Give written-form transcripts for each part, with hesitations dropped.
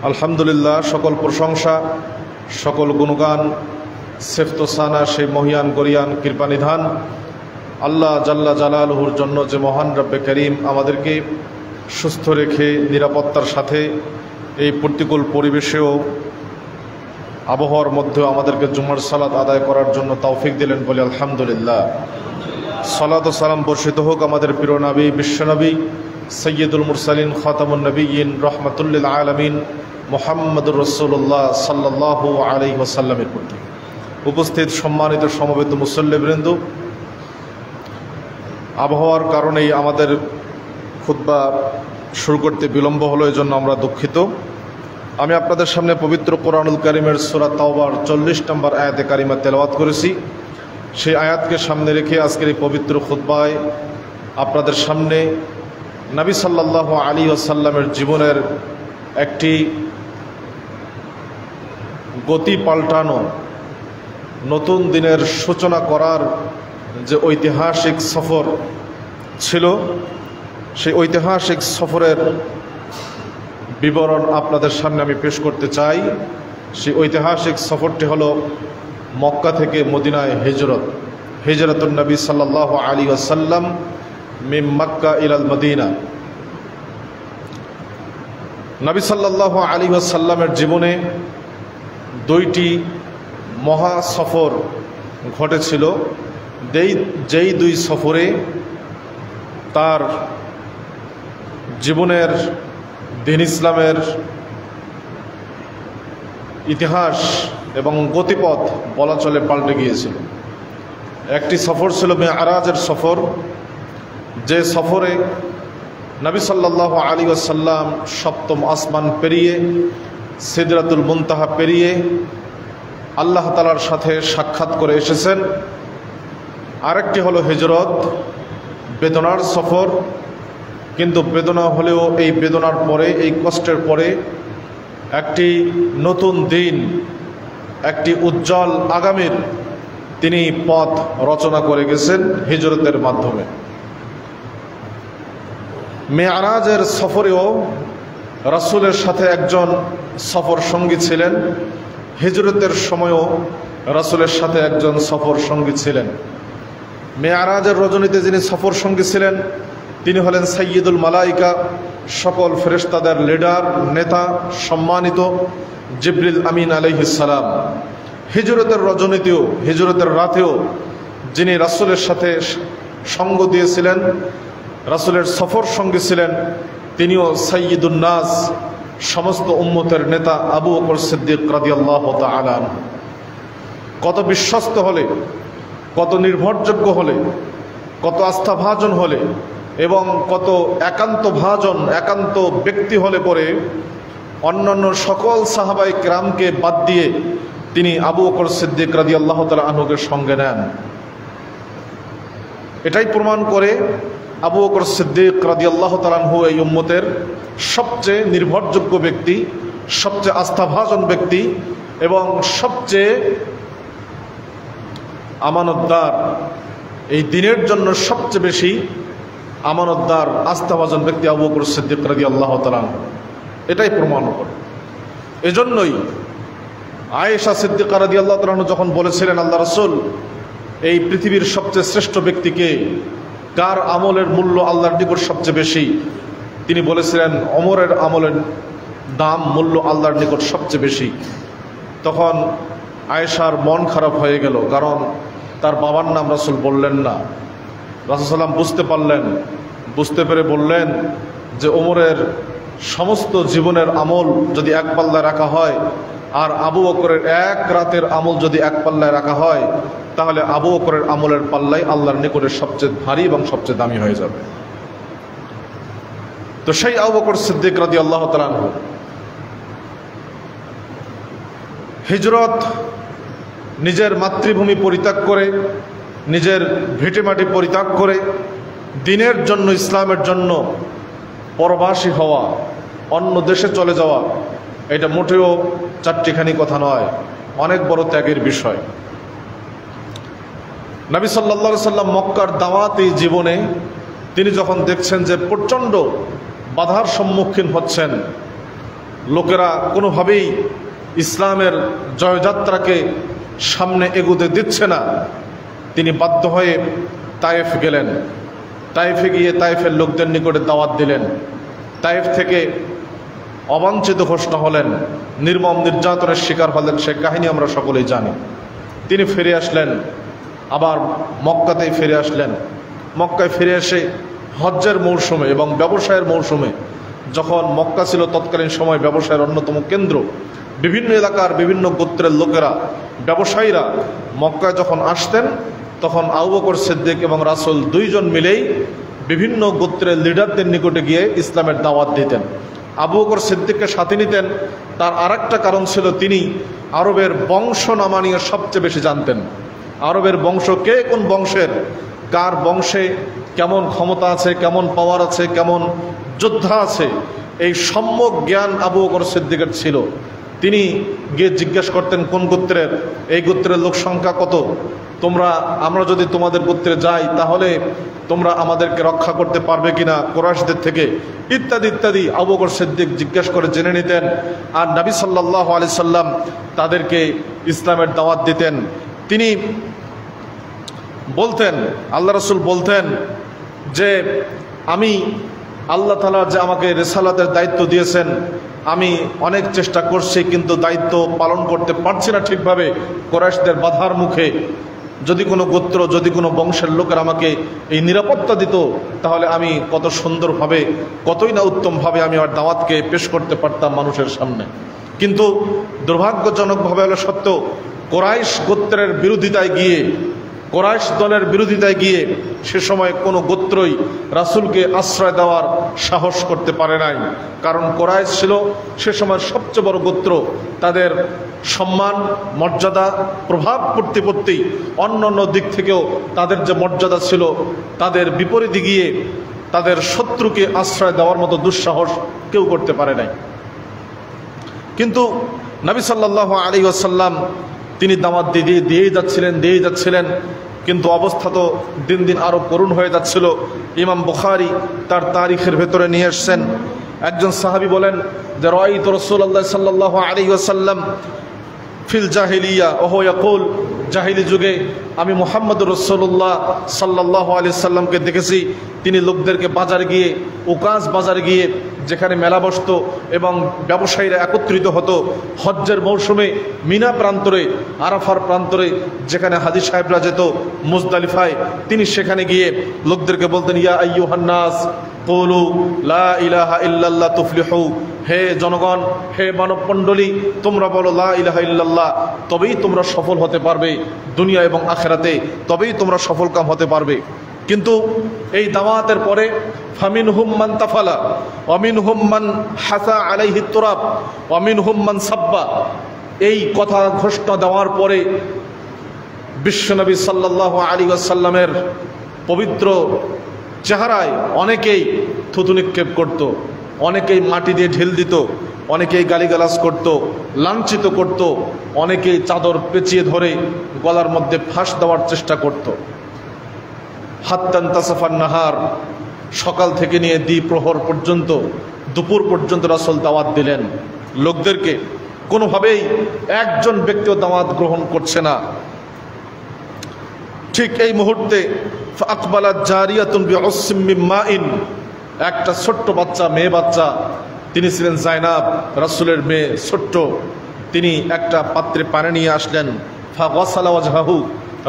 আলহামদুলিল্লাহ, সকল প্রশংসা সকল গুণগান সেফতোসানা সেই মহিয়ান গরিয়ান কৃপানিধান আল্লাহ জাল্লা জালালুহুর জন্য যে মহান রব্বে করিম আমাদেরকে সুস্থ রেখে নিরাপত্তার সাথে এই প্রতিকূল পরিবেশেও আবহাওয়ার মধ্যেও আমাদেরকে জুমার সালাত আদায় করার জন্য তৌফিক দিলেন বলে আলহামদুলিল্লাহ। সালাত ও সালাম বর্ষিত হোক আমাদের প্রিয় নবী বিশ্বনবী সৈয়দুল মুরসালিন খাতামুন নবিয়্যিন রহমাতুল্লিল আলামিন মুহাম্মদুর রাসূলুল্লাহ সাল্লাল্লাহু আলাইহি ওয়াসাল্লামের প্রতি। উপস্থিত সম্মানিত সমবেত মুসল্লিবৃন্দ, আবহাওয়ার কারণেই আমাদের খুতবা শুরু করতে বিলম্ব হলো, এই জন্য আমরা দুঃখিত। আমি আপনাদের সামনে পবিত্র কোরআনুল কারীমের সূরা তাওবার 40 নম্বর আয়াতে কারিমা তেলাওয়াত করেছি। সেই আয়াতকে সামনে রেখে আজকের এই পবিত্র খুতবায় আপনাদের সামনে নবী সাল্লাল্লাহু আলাইহি ওয়াসাল্লামের জীবনের একটি গতি পাল্টানো নতুন দিনের সূচনা করার যে ঐতিহাসিক সফর ছিল, সেই ঐতিহাসিক সফরের বিবরণ আপনাদের সামনে আমি পেশ করতে চাই। সেই ঐতিহাসিক সফরটি হলো মক্কা থেকে মদিনায় হিজরতুন নবী সাল্লাল্লাহু আলাইহি ওয়াসাল্লাম মিন মক্কা ইলাল মদিনা। নবী সাল্লাল্লাহু আলাইহি ওয়াসাল্লামের জীবনে দুইটি মহা সফর ঘটেছিল। যেই দুই সফরে তার জীবনের দ্বীন ইসলামের ইতিহাস এবং গতিপথ বলা চলে পাল্টে গিয়েছিল। একটি সফর ছিল মেরাজের সফর, যে সফরে নবী সাল্লাল্লাহু আলাইহি ওয়াসাল্লাম সপ্তম আসমান পেরিয়ে সিদরাতুল মুনতাহা পেরিয়ে আল্লাহ তাআলার সাথে সাক্ষাৎ করে এসেছেন। আরেকটি হলো হিজরত, বেদনার সফর। কিন্তু বেদনা হলেও এই বেদনার পরে, এই কষ্টের পরে একটি নতুন দিন, একটি উজ্জ্বল আগামীর তিনি পথ রচনা করে গেছেন হিজরতের মাধ্যমে। মেরাজের সফরেও রাসূলের সাথে একজন সফর সঙ্গী ছিলেন, হিজরতের সময়ও রাসূলের সাথে একজন সফর সঙ্গী ছিলেন। মেরাজের রজনীতে যিনি সফর সঙ্গী ছিলেন তিনি হলেন সাইয়্যিদুল মালাইকা, সকল ফেরেশতাদের লিডার, নেতা, সম্মানিত জিবরিল আমিন আলাইহিস সালাম। হিজরতের রজনীতেও, হিজরতের রাতেও যিনি রাসূলের সাথে সঙ্গ দিয়েছিলেন, রাসূলের সফর সঙ্গী ছিলেন, তিনিও সাইয়্যিদুন নাস, সমস্ত উম্মতের নেতা আবু বকর সিদ্দিক রাদিয়াল্লাহু তাআলা আনহু। কত বিশ্বস্ত হলে, কত নির্ভরযোগ্য হলে, কত আস্থাভাজন হলে এবং কত একান্তভাজন, একান্ত ব্যক্তি হলে পরে অন্যান্য সকল সাহাবায়ে কেরামকে বাদ দিয়ে তিনি আবু বকর সিদ্দিক রাদিয়াল্লাহু তাআলা আনহুকে সঙ্গে নেন। এটাই প্রমাণ করে আবু বকর সিদ্দিক রাদিয়াল্লাহু তাআলা আনহু এই উম্মতের সবচেয়ে নির্ভরযোগ্য ব্যক্তি, সবচেয়ে আস্থাভাজন ব্যক্তি এবং সবচেয়ে আমানতদার। এই দিনের জন্য সবচেয়ে বেশি আমানতদার, আস্থাভাজন ব্যক্তি আবু বকর সিদ্দিক রাদিয়াল্লাহু তাআলা আনহু। এটাই প্রমাণ করে। এজন্যই আয়েশা সিদ্দিকা রাদিয়াল্লাহু তাআলা আনহা যখন বলেছিলেন, আল্লাহ রাসূল, এই পৃথিবীর সবচেয়ে শ্রেষ্ঠ ব্যক্তিকে, কার আমলের মূল্য আল্লাহর নিকট সবচেয়ে বেশি, তিনি বলেছিলেন ওমরের আমলের দাম, মূল্য আল্লাহর নিকট সবচেয়ে বেশি। তখন আয়েশার মন খারাপ হয়ে গেল, কারণ তার বাবার নাম রাসূল বললেন না। রাসূল সাল্লাম বুঝতে পারলেন, বুঝতে পেরে বললেন যে ওমরের সমস্ত জীবনের আমল যদি এক পাল্লায় রাখা হয় আর আবু বকরের এক রাতের আমল যদি এক পাল্লায় রাখা হয়, তাহলে আবু বকরের আমলের পাল্লাই আল্লাহর নিকটে সবচেয়ে ভারী এবং সবচেয়ে দামি হয়ে যাবে। তো সেই আবু বকর সিদ্দিক রাদিয়াল্লাহু তাআলা আনহু হিজরত, নিজের মাতৃভূমি পরিত্যাগ করে, নিজের ভিটেমাটি পরিত্যাগ করে দ্বীনের জন্য, ইসলামের জন্য পরবাসী হওয়া, অন্য দেশে চলে যাওয়া, এটা মোটেও চারটিখানি কথা নয়, অনেক বড় ত্যাগের বিষয়। নবী সাল্লাল্লাহু আলাইহি সাল্লাম মক্কার দাওয়াতি জীবনে তিনি যখন দেখছেন যে প্রচণ্ড বাধার সম্মুখীন হচ্ছেন, লোকেরা কোনোভাবেই ইসলামের জয়যাত্রাকে সামনে এগোতে দিচ্ছে না, তিনি বাধ্য হয়ে তায়েফ গেলেন। তায়েফে গিয়ে তায়েফের লোকদের নিকটে দাওয়াত দিলেন। তায়েফ থেকে অবাঞ্ছিত ঘোষণা হলেন, নির্মম নির্যাতনের শিকার হলেন, সে কাহিনী আমরা সকলেই জানি। তিনি ফিরে আসলেন, আবার মক্কাতেই ফিরে আসলেন। মক্কায় ফিরে এসে হজ্জের মৌসুমে এবং ব্যবসায়ের মৌসুমে, যখন মক্কা ছিল তৎকালীন সময় ব্যবসায়ের অন্যতম কেন্দ্র, বিভিন্ন এলাকার বিভিন্ন গোত্রের লোকেরা, ব্যবসায়ীরা মক্কায় যখন আসতেন, তখন আবু বকর সিদ্দিক এবং রাসূল দুইজন মিলেই বিভিন্ন গোত্রের লিডারদের নিকটে গিয়ে ইসলামের দাওয়াত দিতেন। আবু বকর সিদ্দিককে সাথে নিতেন, তার আরেকটা কারণ ছিল তিনি আরবের বংশনামা নিয়ে সবচেয়ে বেশি জানতেন। আরবের বংশ, কে কোন বংশের, কার বংশে কেমন ক্ষমতা আছে, কেমন পাওয়ার আছে, কেমন যোদ্ধা আছে, এই সম্যক জ্ঞান আবু বকর সিদ্দিকের ছিল। তিনি গিয়ে জিজ্ঞেস করতেন, কোন গোত্রের, এই গোত্রের লোক সংখ্যা কত, আমরা যদি তোমাদের গোত্রে যাই তাহলে তোমরা আমাদেরকে রক্ষা করতে পারবে কিনা কুরাইশদের থেকে, ইত্যাদি ইত্যাদি আবু বকর সিদ্দিক জিজ্ঞেস করে জেনে নিতেন। আর নবী সাল্লাল্লাহু আলাইহি সাল্লাম তাদেরকে ইসলামের দাওয়াত দিতেন। তিনি বলতেন, আল্লাহ রাসূল বলতেন যে আমি আল্লাহ তাআলা যে আমাকে রিসালাতের দায়িত্ব দিয়েছেন, আমি অনেক চেষ্টা করছি কিন্তু দায়িত্ব পালন করতে পারছি না ঠিকভাবে, কুরাইশদের বাধার মুখে। যদি কোনো গোত্র, যদি কোনো বংশের লোকের আমাকে এই নিরাপত্তা দিত, তাহলে আমি কত সুন্দরভাবে, কতই না উত্তমভাবে আমি আমার দাওয়াতকে পেশ করতে পারতাম মানুষের সামনে। কিন্তু দুর্ভাগ্যজনকভাবে হলো সত্য, কুরাইশ গোত্রের বিরোধিতায় গিয়ে, কুরাইশ দলের বিরোধিতায় গিয়ে সে সময় কোনো গোত্রই রাসূলকে আশ্রয় দেওয়ার সাহস করতে পারে নাই। কারণ কুরাইশ ছিল সে সময় সবচেয়ে বড় গোত্র। তাদের সম্মান, মর্যাদা, প্রভাব প্রতিপত্তি, অন্য দিক থেকেও তাদের যে মর্যাদা ছিল, তাদের বিপরীতে গিয়ে তাদের শত্রুকে আশ্রয় দেওয়ার মতো দুঃসাহস কেউ করতে পারে নাই। কিন্তু নবী সাল্লাল্লাহু আলাইহি ওয়াসাল্লাম তিনি দাওয়াত দিয়েই যাচ্ছিলেন, কিন্তু অবস্থা তো দিন দিন আরো করুণ হয়ে যাচ্ছিল। ইমাম বুখারী তার তারিখের ভেতরে নিয়ে এসেছেন, একজন সাহাবী বলেন যে রাআইতু রাসূলুল্লাহ সাল্লাল্লাহু আলাইহি ওয়াসাল্লাম ফিল জাহিলিয়া ওয়া ইয়াকুল, জাহিলি যুগে আমি মুহাম্মদুর রাসূলুল্লাহ সাল্লাল্লাহু আলাইহি সাল্লামকে দেখেছি, তিনি লোকদেরকে বাজারে গিয়ে, উকাস বাজারে গিয়ে, যেখানে মেলা বসত এবং ব্যবসায়ীরা একত্রিত হতো, হজ্জের মৌসুমে মিনা প্রান্তরে, আরাফার প্রান্তরে যেখানে হাজী সাহেবরা যেত মুজদালিফায়, তিনি সেখানে গিয়ে লোকদেরকে বলতেন, ইয়া আইয়ুহান নাস কুলু লা ইলাহা ইল্লাল্লাহ তুফলিহু, হে জনগণ, হে মানবমণ্ডলী, তোমরা বলো লা ইলাহা ইল্লাল্লাহ, তবেই তোমরা সফল হতে পারবে দুনিয়া এবং আখিরাতে, তবেই তোমরা সফলকাম হতে পারবে। কিন্তু এই দাওয়াতের পরে ফামিনহুম মান তাফালা ওয়া মিনহুম মান হাসা আলাইহি তুরাব ওয়া মিনহুম মান সাব্বা, এই কথা ঘোষণা দেওয়ার পরে বিশ্বনবী সাল্লাল্লাহু আলাইহি ওয়াসাল্লামের পবিত্র চেহারায় অনেকেই থুতু নিক্ষেপ করত, অনেকেই মাটি দিয়ে ঢেল দিত, অনেকেই গালিগালাজ করত, লাঞ্ছিত করত, অনেকেই চাদর পেঁচিয়ে ধরে গলার মধ্যে ফাঁস দেওয়ার চেষ্টা করত। হাত্তান তাসাফান নাহার, সকাল থেকে নিয়ে দ্বিপ্রহর পর্যন্ত, দুপুর পর্যন্ত রাসূল দাওয়াত দিলেন লোকদেরকে। কোনোভাবেই একজন ব্যক্তিও দাওয়াত গ্রহণ করছে না। ঠিক এই মুহূর্তে ফাকবালাত জারিয়াতুন বিউসসিম মিন মাইন, একটা ছোট্ট বাচ্চা, মেয়ে বাচ্চা, তিনি ছিলেন জায়নাব, রাসূলের মেয়ে, ছোট্ট, তিনি একটা পাত্রে পানি নিয়ে আসলেন। ফাগাসালা ওয়াজহাহু,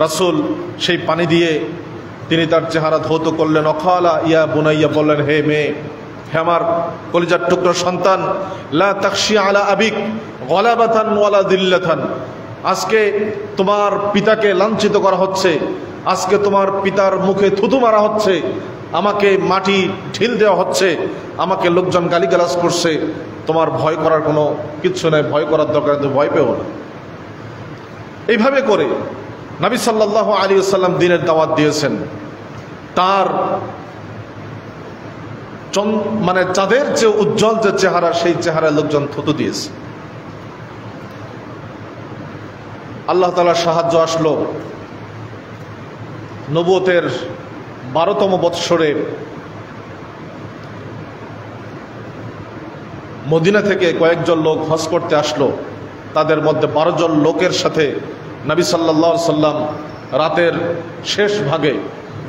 রাসূল সেই পানি দিয়ে তিনি তার চেহারা ধৌত করলেন। অখালা ইয়া বুনাইয়া, বললেন, হে মেয়ে, হে আমার কলিজার টুকরো সন্তান, লা তাখশি আলা আবিক গলাবাতান ওয়ালা দিল্লাতান, আজকে তোমার পিতাকে লাঞ্ছিত করা হচ্ছে, আজকে তোমার পিতার মুখে থুতু মারা হচ্ছে, আমাকে মাটি ঢিল দেওয়া হচ্ছে, আমাকে লোকজন গালিগালাজ করছে, তোমার ভয় করার কোনো কিচ্ছু নেই, ভয় করার দরকার, তুমি ভয় পেও না। এইভাবে করে নবী সাল্লাল্লাহু আলাইহি ওয়াসাল্লাম দ্বীনের দাওয়াত দিয়েছেন। তার মানে চাঁদের যে উজ্জ্বল যে চেহারা, সেই চেহারায় লোকজন থুতু দিয়েছে। আল্লাহ তাআলার সাহায্য আসলো। নবুয়তের 12তম বৎসরে মদিনা থেকে কয়েকজন লোক হজ করতে আসলো। তাদের মধ্যে 12 জন লোকের সাথে নবী সাল্লাল্লাহু আলাইহি সাল্লাম রাতের শেষ ভাগে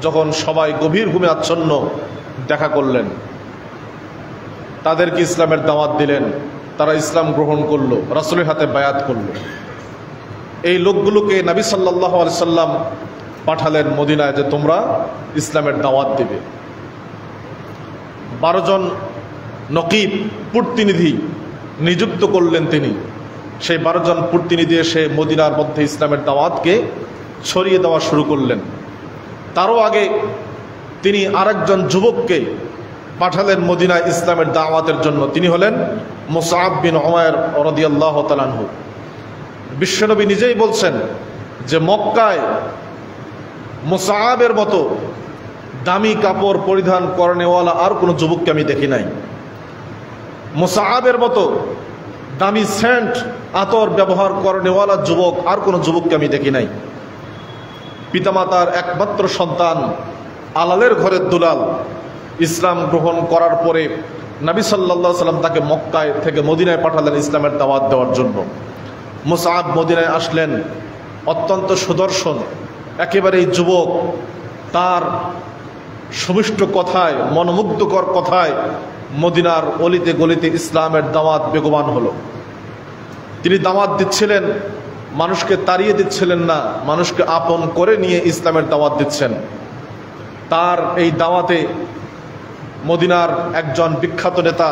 যখন সবাই গভীর ঘুমে আচ্ছন্ন দেখা করলেন, তাদেরকে ইসলামের দাওয়াত দিলেন। তারা ইসলাম গ্রহণ করলো, রাসূলের হাতে বায়াত করলো। এই লোকগুলোকে নবী সাল্লাল্লাহু আলাইহি সাল্লাম পাঠালেন মদিনায় যে তোমরা ইসলামের দাওয়াত দিবে। 12 জন নকিব প্রতিনিধি নিযুক্ত করলেন তিনি। সেই 12 জন প্রতিনিধি এসে মদিনার মধ্যে ইসলামের দাওয়াতকে ছড়িয়ে দেওয়া শুরু করলেন। তারও আগে তিনি আরেকজন যুবককে পাঠালেন মদিনায় ইসলামের দাওয়াতের জন্য। তিনি হলেন মুসআব বিন উমাইর রাদিয়াল্লাহু তাআলা আনহু। বিশ্বনবী নিজেই বলছেন যে মক্কায় মুসআবের মতো দামি কাপড় পরিধান করেনেওয়ালা আর কোনো যুবককে আমি দেখি নাই। মুসআবের মতো দামি সেন্ট আতর ব্যবহার করেনেওয়ালা যুবক আর কোনো যুবককে আমি দেখি নাই। পিতামাতার একমাত্র সন্তান, আলালের ঘরের দুলাল, ইসলাম গ্রহণ করার পরে নবী সাল্লাল্লাহু আলাইহি সাল্লাম তাকে মক্কায় থেকে মদিনায় পাঠালেন ইসলামের দাওয়াত দেওয়ার জন্য। মুসআব মদিনায় আসলেন, অত্যন্ত সুদর্শন, একেবারেই যুবক। তার সুমিষ্ট কথায়, মনোমুগ্ধকর কথায় মদিনার অলিতে গলিতে ইসলামের দাওয়াত বেগবান হলো। তিনি দাওয়াত দিচ্ছিলেন, মানুষকে তাড়িয়ে দিচ্ছিলেন না, মানুষকে আপন করে নিয়ে ইসলামের দাওয়াত দিচ্ছেন। তার এই দাওয়াতে মদিনার একজন বিখ্যাত নেতা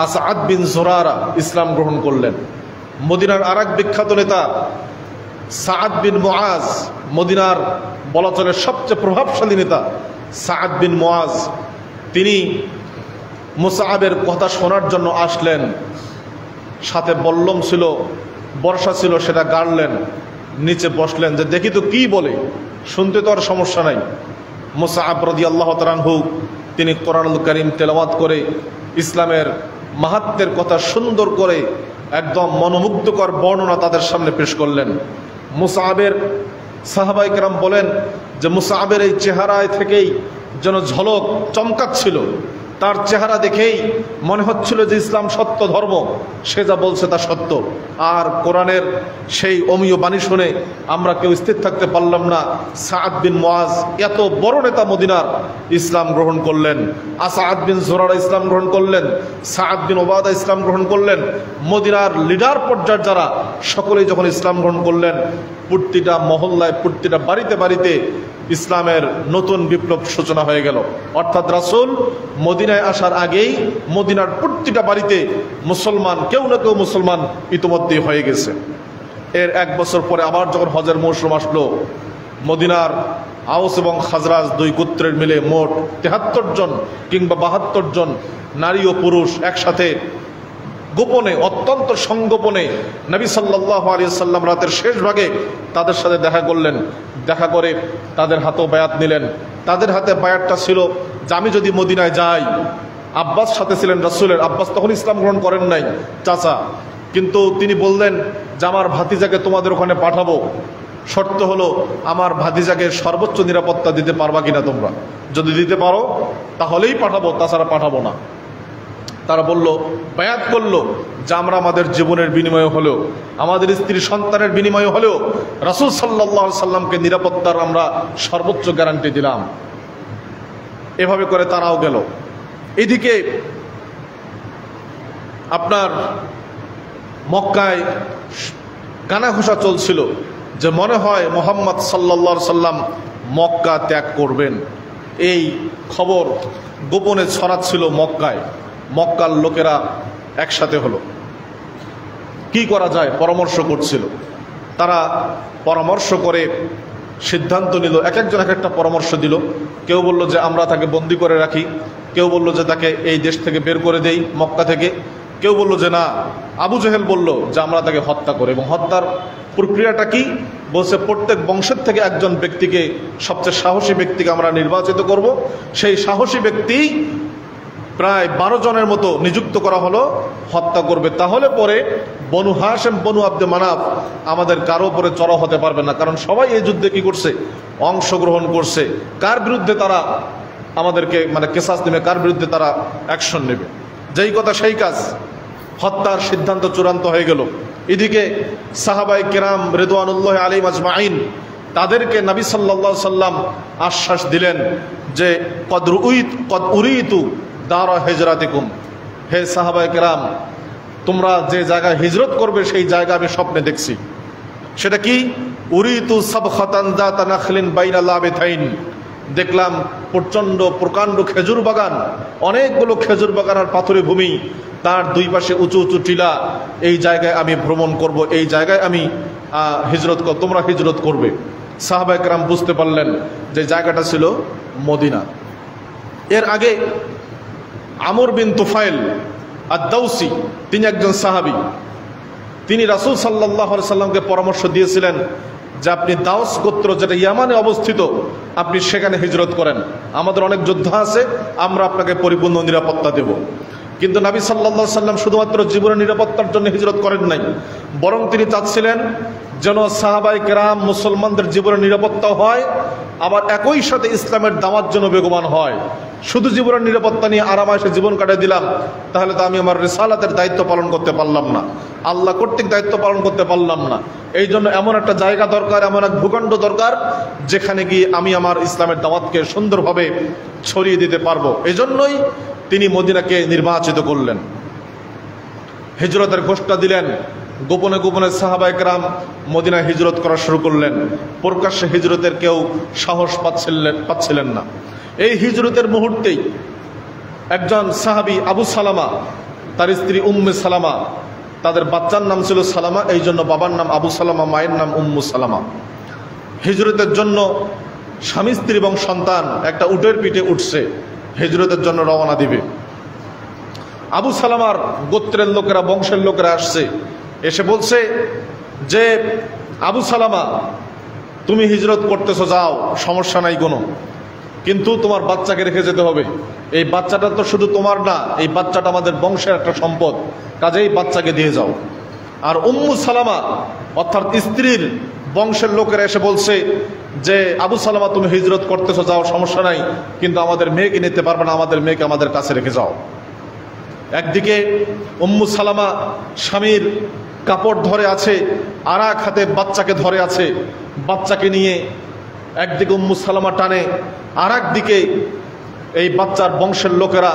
আসাদ বিন জুরারা ইসলাম গ্রহণ করলেন। মদিনার আরেক বিখ্যাত নেতা সাআদ বিন মুআজ, মদিনার বলা চলে সবচেয়ে প্রভাবশালী নেতা সাআদ বিন মুআজ, তিনি মুসআবের কথা শোনার জন্য আসলেন। সাথে বল্লম ছিল, বর্ষা ছিল, সেটা গাড়লেন, নিচে বসলেন যে দেখি তো কি বলে, শুনতে তো আর সমস্যা নাই। মুসআব রাদিয়াল্লাহু তাআলা আনহু তিনি কোরআনুল কারীম তেলাওয়াত করে ইসলামের মাহাত্ম্যের কথা সুন্দর করে একদম মনোমুগ্ধকর বর্ণনা তাদের সামনে পেশ করলেন। মুসআবের সাহাবায়ে কেরাম বলেন যে মুসআবের এই চেহারায় থেকেই যেন ঝলক চমকাচ্ছিল। তার চেহারা দেখেই মনে হচ্ছিল যে ইসলাম সত্য ধর্ম, সে যা বলছে তা সত্য। আর কোরআনের সেই অমীয় বাণী শুনে আমরা কেউ স্থির থাকতে পারলাম না। সাআদ বিন মুআজ এত বড় নেতা মদিনার ইসলাম গ্রহণ করলেন। আসাদ বিন জুরারা ইসলাম গ্রহণ করলেন। সাআদ বিন উবাদা ইসলাম গ্রহণ করলেন। মদিনার লিডার পর্যায়ের যারা সকলেই যখন ইসলাম গ্রহণ করলেন, প্রতিটা মহল্লায়, প্রতিটা বাড়িতে বাড়িতে ইসলামের নতুন বিপ্লব সূচনা হয়ে গেল। অর্থাৎ রাসূল মদিনায় আসার আগেই মদিনার প্রতিটা বাড়িতে মুসলমান, কেউ না কেউ মুসলমান ইতিমধ্যেই হয়ে গেছে। এর 1 বছর পরে আবার যখন হজের মৌসুম আসলো, মদিনার আউস এবং খাজরাজ 2 গোত্রের মিলে মোট 73 জন কিংবা 72 জন নারী ও পুরুষ একসাথে গোপনে, অত্যন্ত সংগোপনে নবী সাল্লাল্লাহু আলাইহি সাল্লাম রাতের শেষ ভাগে তাদের সাথে দেখা করলেন। দেখা করে তাদের হাতেও বায়াত নিলেন। তাদের হাতে বায়াতটা ছিল যে আমি যদি মদিনায় যাই, আব্বাস সাথে ছিলেন রাসূলের, আব্বাস তখন ইসলাম গ্রহণ করেন নাই, চাচা, কিন্তু তিনি বললেন যে আমার ভাতিজাকে তোমাদের ওখানে পাঠাবো, শর্ত হলো আমার ভাতিজাকে সর্বোচ্চ নিরাপত্তা দিতে পারবা কিনা তোমরা, যদি দিতে পারো তাহলেই পাঠাবো, তাছাড়া পাঠাবো না। তারা বলল, বায়াত করলো যে আমরা আমাদের জীবনের বিনিময়ে হলেও, আমাদের স্ত্রী সন্তানের বিনিময়ে হলেও রাসূল সাল্লাল্লাহু আলাইহি সাল্লামকে নিরাপত্তার আমরা সর্বোচ্চ গ্যারান্টি দিলাম। এভাবে করে তারাও গেল। এদিকে আপনার মক্কায় কানাঘোষা চলছিল যে মনে হয় মুহাম্মদ সাল্লাল্লাহু আলাইহি সাল্লাম মক্কা ত্যাগ করবেন। এই খবর গোপনে ছড়াচ্ছিল মক্কায়। মক্কার লোকেরা একসাথে হলো, কি করা যায় পরামর্শ করছিল। তারা পরামর্শ করে সিদ্ধান্ত নিল, এক একজন এক একটা পরামর্শ দিল। কেউ বলল যে আমরা তাকে বন্দি করে রাখি, কেউ বলল যে তাকে এই দেশ থেকে বের করে দেই মক্কা থেকে, কেউ বলল যে না, আবু জেহেল বলল যে আমরা তাকে হত্যা করি। এবং হত্যার প্রক্রিয়াটা কি বলছে, প্রত্যেক বংশের থেকে একজন ব্যক্তিকে, সবচেয়ে সাহসী ব্যক্তিকে আমরা নির্বাচিত করব। সেই সাহসী ব্যক্তি প্রায় 12 জনের মতো নিযুক্ত করা হলো, হত্যা করবে। তাহলে পরে বনু হাশেম, বনু আব্দে মানাফ আমাদের কারো উপরে চড়াও হতে পারবে না, কারণ সবাই এই যুদ্ধে কি করছে, অংশগ্রহণ করছে। কার বিরুদ্ধে তারা আমাদেরকে কেসাস নেবে, কার বিরুদ্ধে তারা অ্যাকশন নেবে। যেই কথা সেই কাজ, হত্যার সিদ্ধান্ত চূড়ান্ত হয়ে গেল। এদিকে সাহাবায়ে কেরাম রিদওয়ানুল্লাহি আলাইহিম আজমাইন তাদেরকে নবী সাল্লাল্লাহু আলাইহি সাল্লাম আশ্বাস দিলেন যে কদ উরিতু দারা হিজরাতিকুম, হে সাহাবায়ে কেরাম, তোমরা যে জায়গায় হিজরত করবে সেই জায়গা আমি স্বপ্নে দেখছি। সেটা কি? উরিতু সাবখাতান যাতা নাখলিন বাইনা লাবাতাইন, দেখলাম প্রচণ্ড প্রকাণ্ড খেজুর বাগান, অনেকগুলো খেজুর বাগান আর পাথুরে ভূমি, তার দুই পাশে উঁচু উঁচু টিলা। এই জায়গায় আমি ভ্রমণ করব, এই জায়গায় আমি তোমরা হিজরত করবে। সাহাবায়ে কেরাম বুঝতে পারলেন যে জায়গাটা ছিল মদিনা। এর আগে আমর বিন তুফাইল আদ-দাউসি, তিনি একজন সাহাবী, তিনি রাসূল সাল্লাল্লাহু আলাইহি সাল্লামকে পরামর্শ দিয়েছিলেন যে আপনি দাউস গোত্র যেটা ইয়ামানে অবস্থিত, আপনি সেখানে হিজরত করেন, আমাদের অনেক যোদ্ধা আছে, আমরা আপনাকে পরিপূর্ণ নিরাপত্তা দেব। কিন্তু নবী সাল্লাল্লাহু আলাইহি সাল্লাম শুধুমাত্র জীবনের নিরাপত্তার জন্য হিজরত করেন নাই, বরং তিনি চাচ্ছিলেন যেন সাহাবায়ে কেরাম মুসলমানদের জীবনের নিরাপত্তা হয়, আবার একই সাথে ইসলামের দাওয়াত যেন বেগবান হয়। শুধু জীবনের নিরাপত্তা নিয়ে আরামায়েশে জীবন কাটিয়ে দিলাম, তাহলে তো আমি আমার রিসালাতের দায়িত্ব পালন করতে পারলাম না, আল্লাহ কর্তৃক দায়িত্ব পালন করতে পারলাম না। এই জন্য এমন একটা জায়গা দরকার, এমন এক ভূখণ্ড দরকার যেখানে গিয়ে আমি আমার ইসলামের দাওয়াতকে সুন্দরভাবে ছড়িয়ে দিতে পারবো। এই জন্যই তিনি মদিনাকে নির্বাচিত করলেন, হিজরতের ঘোষণা দিলেন। গোপনে গোপনে সাহাবায়ে কেরাম মদিনায় হিজরত করা শুরু করলেন। প্রকাশ্যে হিজরতের কেউ সাহস পাচ্ছিলেন না। এই হিজরতের মুহূর্তেই একজন সাহাবী আবু সালামা, তার স্ত্রী উম্মে সালামা, তাদের বাচ্চার নাম ছিল সালামা, এই জন্য বাবার নাম আবু সালামা, মায়ের নাম উম্মু সালামা। হিজরতের জন্য স্বামী স্ত্রী এবং সন্তান একটা উটের পিঠে উঠছে, হিজরতের জন্য রওনা দিবে। আবু সালামার গোত্রের লোকেরা, বংশের লোকেরা আসছে, এসে বলছে যে আবু সালামা, তুমি হিজরত করতেছো, যাও, সমস্যা নাই কোনো, কিন্তু তোমার বাচ্চাকে রেখে যেতে হবে। এই বাচ্চাটা তো শুধু তোমার না, এই বাচ্চাটা আমাদের বংশের একটা সম্পদ, কাজেই বাচ্চাকে দিয়ে যাও। আর উম্মু সালামা অর্থাৎ স্ত্রীর বংশের লোকেরা এসে বলছে যে আবু সালামা, তুমি হিজরত করতেছো, যাও, সমস্যা নাই, কিন্তু আমাদের মেয়েকে নিতে পারবে না, আমাদের মেয়েকে আমাদের কাছে রেখে যাও। একদিকে উম্মু সালামা স্বামীর কাপড় ধরে আছে, আর এক হাতে বাচ্চাকে ধরে আছে, বাচ্চাকে নিয়ে একদিকে উম্মু সালামা টানে, আর একদিকে এই বাচ্চার বংশের লোকেরা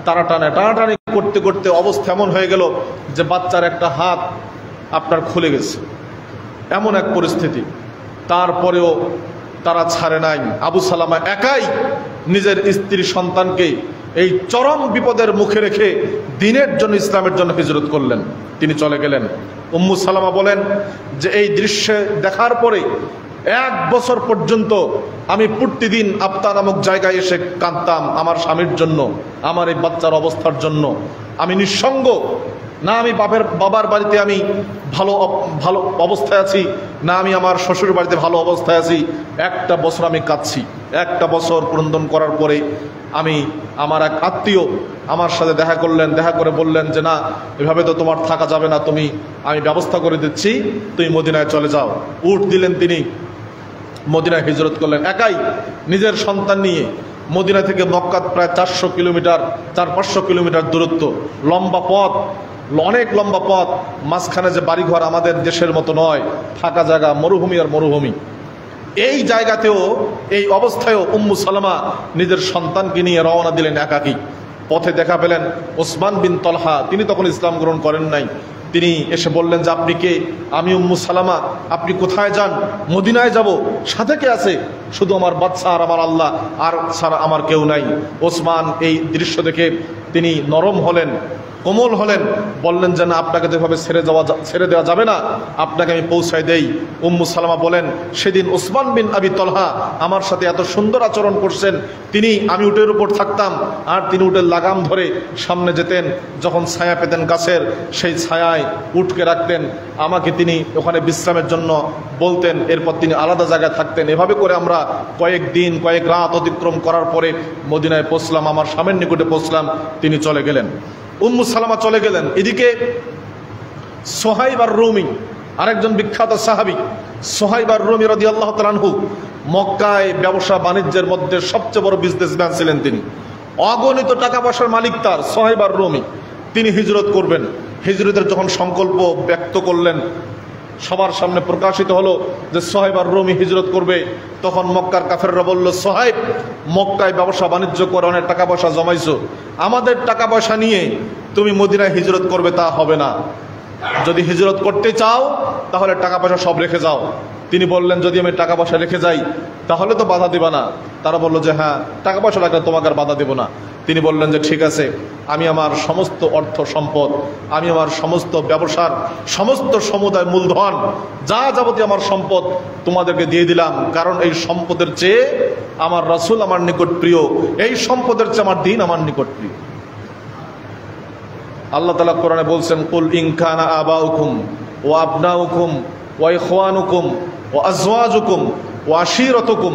তারা টানে। টানাটানি করতে করতে অবস্থা এমন হয়ে গেল যে বাচ্চার একটা হাত আপনার খুলে গেছে, এমন এক পরিস্থিতি। তারপরেও তারা ছাড়ে নাই। আবু সালামা একাই নিজের স্ত্রী সন্তানকে এই চরম বিপদের মুখে রেখে দ্বীনের জন্য, ইসলামের জন্য হিজরত করলেন, তিনি চলে গেলেন। উম্মু সালামা বলেন যে এই দৃশ্য দেখার পরে 1 বছর পর্যন্ত আমি প্রতিদিন আফতা নামক জায়গায় এসে কাঁদতাম আমার স্বামীর জন্য, আমার এই বাচ্চার অবস্থার জন্য। আমি নিঃসঙ্গ, না আমি বাবার বাড়িতে আমি ভালো অবস্থায় আছি, না আমি আমার শ্বশুর বাড়িতে ভালো অবস্থায় আছি। 1টা বছর আমি কাঁদছি। 1টা বছর ক্রন্দন করার পরে আমার এক আত্মীয় আমার সাথে দেখা করলেন, দেখা করে বললেন যে না, এভাবে তো তোমার থাকা যাবে না, আমি ব্যবস্থা করে দিচ্ছি, তুমি মদিনায় চলে যাও। উট দিলেন, তিনি মদিনায় হিজরত করলেন একাই নিজের সন্তান নিয়ে। মদিনা থেকে মক্কা প্রায় 400 কিলোমিটার, 400-500 কিলোমিটার দূরত্ব, লম্বা পথ, অনেক লম্বা পথ। মাঝখানে যে বাড়িঘর আমাদের দেশের মতো নয়, ফাঁকা জায়গা, মরুভূমি আর মরুভূমি। এই জায়গাতেও, এই অবস্থায়ও উম্মু সালামা নিজের সন্তানকে নিয়ে রওনা দিলেন একাকী। পথে দেখা পেলেন ওসমান বিন তলহা, তিনি তখন ইসলাম গ্রহণ করেন নাই। তিনি এসে বললেন যে আপনি কে? আমি উম্মু সালামা। আপনি কোথায় যান? মদিনায় যাব। সাথে কে আছে? শুধু আমার বাচ্চা আর আমার আল্লাহ, আর ছাড়া আমার কেউ নাই। ওসমান এই দৃশ্য দেখে তিনি নরম হলেন, কোমল হলেন, বললেন যে না, আপনাকে তো এভাবে ছেড়ে দেওয়া যাবে না, আপনাকে আমি পৌঁছায় দেই। উম্মু সালামা বলেন সেদিন ওসমান বিন আবি তলহা আমার সাথে এত সুন্দর আচরণ করছেন। আমি উটের উপর থাকতাম আর তিনি উটের লাগাম ধরে সামনে যেতেন, যখন ছায়া পেতেন গাছের, সেই ছায়ায় উটকে রাখতেন, আমাকে তিনি ওখানে বিশ্রামের জন্য বলতেন, এরপর তিনি আলাদা জায়গায় থাকতেন। এভাবে করে আমরা কয়েক রাত অতিক্রম করার পরে মদিনায় পৌঁছলাম, আমার স্বামীর নিকটে পৌঁছলাম, তিনি চলে গেলেন। উম্মু সালামা চলে গেলেন। এদিকে সোহাইব আর রুমি, আরেকজন বিখ্যাত সাহাবী, সোহাইব আর রুমি রাদিয়াল্লাহু তাআলা আনহু, মক্কায় ব্যবসা বাণিজ্যের মধ্যে সবচেয়ে বড় বিজনেসম্যান ছিলেন তিনি। অগণিত টাকা পয়সার মালিক তার, সোহাইব আর রুমি। তিনি হিজরত করবেন। হিজরতের যখন সংকল্প ব্যক্ত করলেন, সবার সামনে প্রকাশিত হলো যে সোহাইব আর রুমি হিজরত করবে, তখন মক্কার কাফেররা বলল, সোহাইব মক্কায় ব্যবসা বাণিজ্য করে অনেক টাকা পয়সা জমাইছো, আমাদের টাকা পয়সা নিয়ে তুমি মদিনায় হিজরত করবে তা হবে না। যদি হিজরত করতে চাও তাহলে টাকা পয়সা সব রেখে যাও। তিনি বললেন, যদি আমি টাকা পয়সা রেখে যাই তাহলে তো বাধা দিবা না? তারা বলল যে হ্যাঁ, টাকা পয়সা রাখলে তোমাকে আর বাধা দেব না। তিনি বললেন যে ঠিক আছে, আমি আমার সমস্ত অর্থ সম্পদ, আমি আমার সমস্ত ব্যবসার সমস্ত সমুদায় মূলধন, যা যাবতীয় আমার সম্পদ তোমাদেরকে দিয়ে দিলাম, কারণ এই সম্পদের চেয়ে আমার রাসূল আমার নিকট প্রিয়, এই সম্পদের চেয়ে আমার দিন আমার নিকট প্রিয়। আল্লাহ তাআলা কোরআনে বলছেন, কুল ইন কানা আবাউকুম ওয়া আবনাউকুম ওয়া ইখওয়ানুকুম ওয়া আজওয়াজুকুম ওয়া আশীরাতুকুম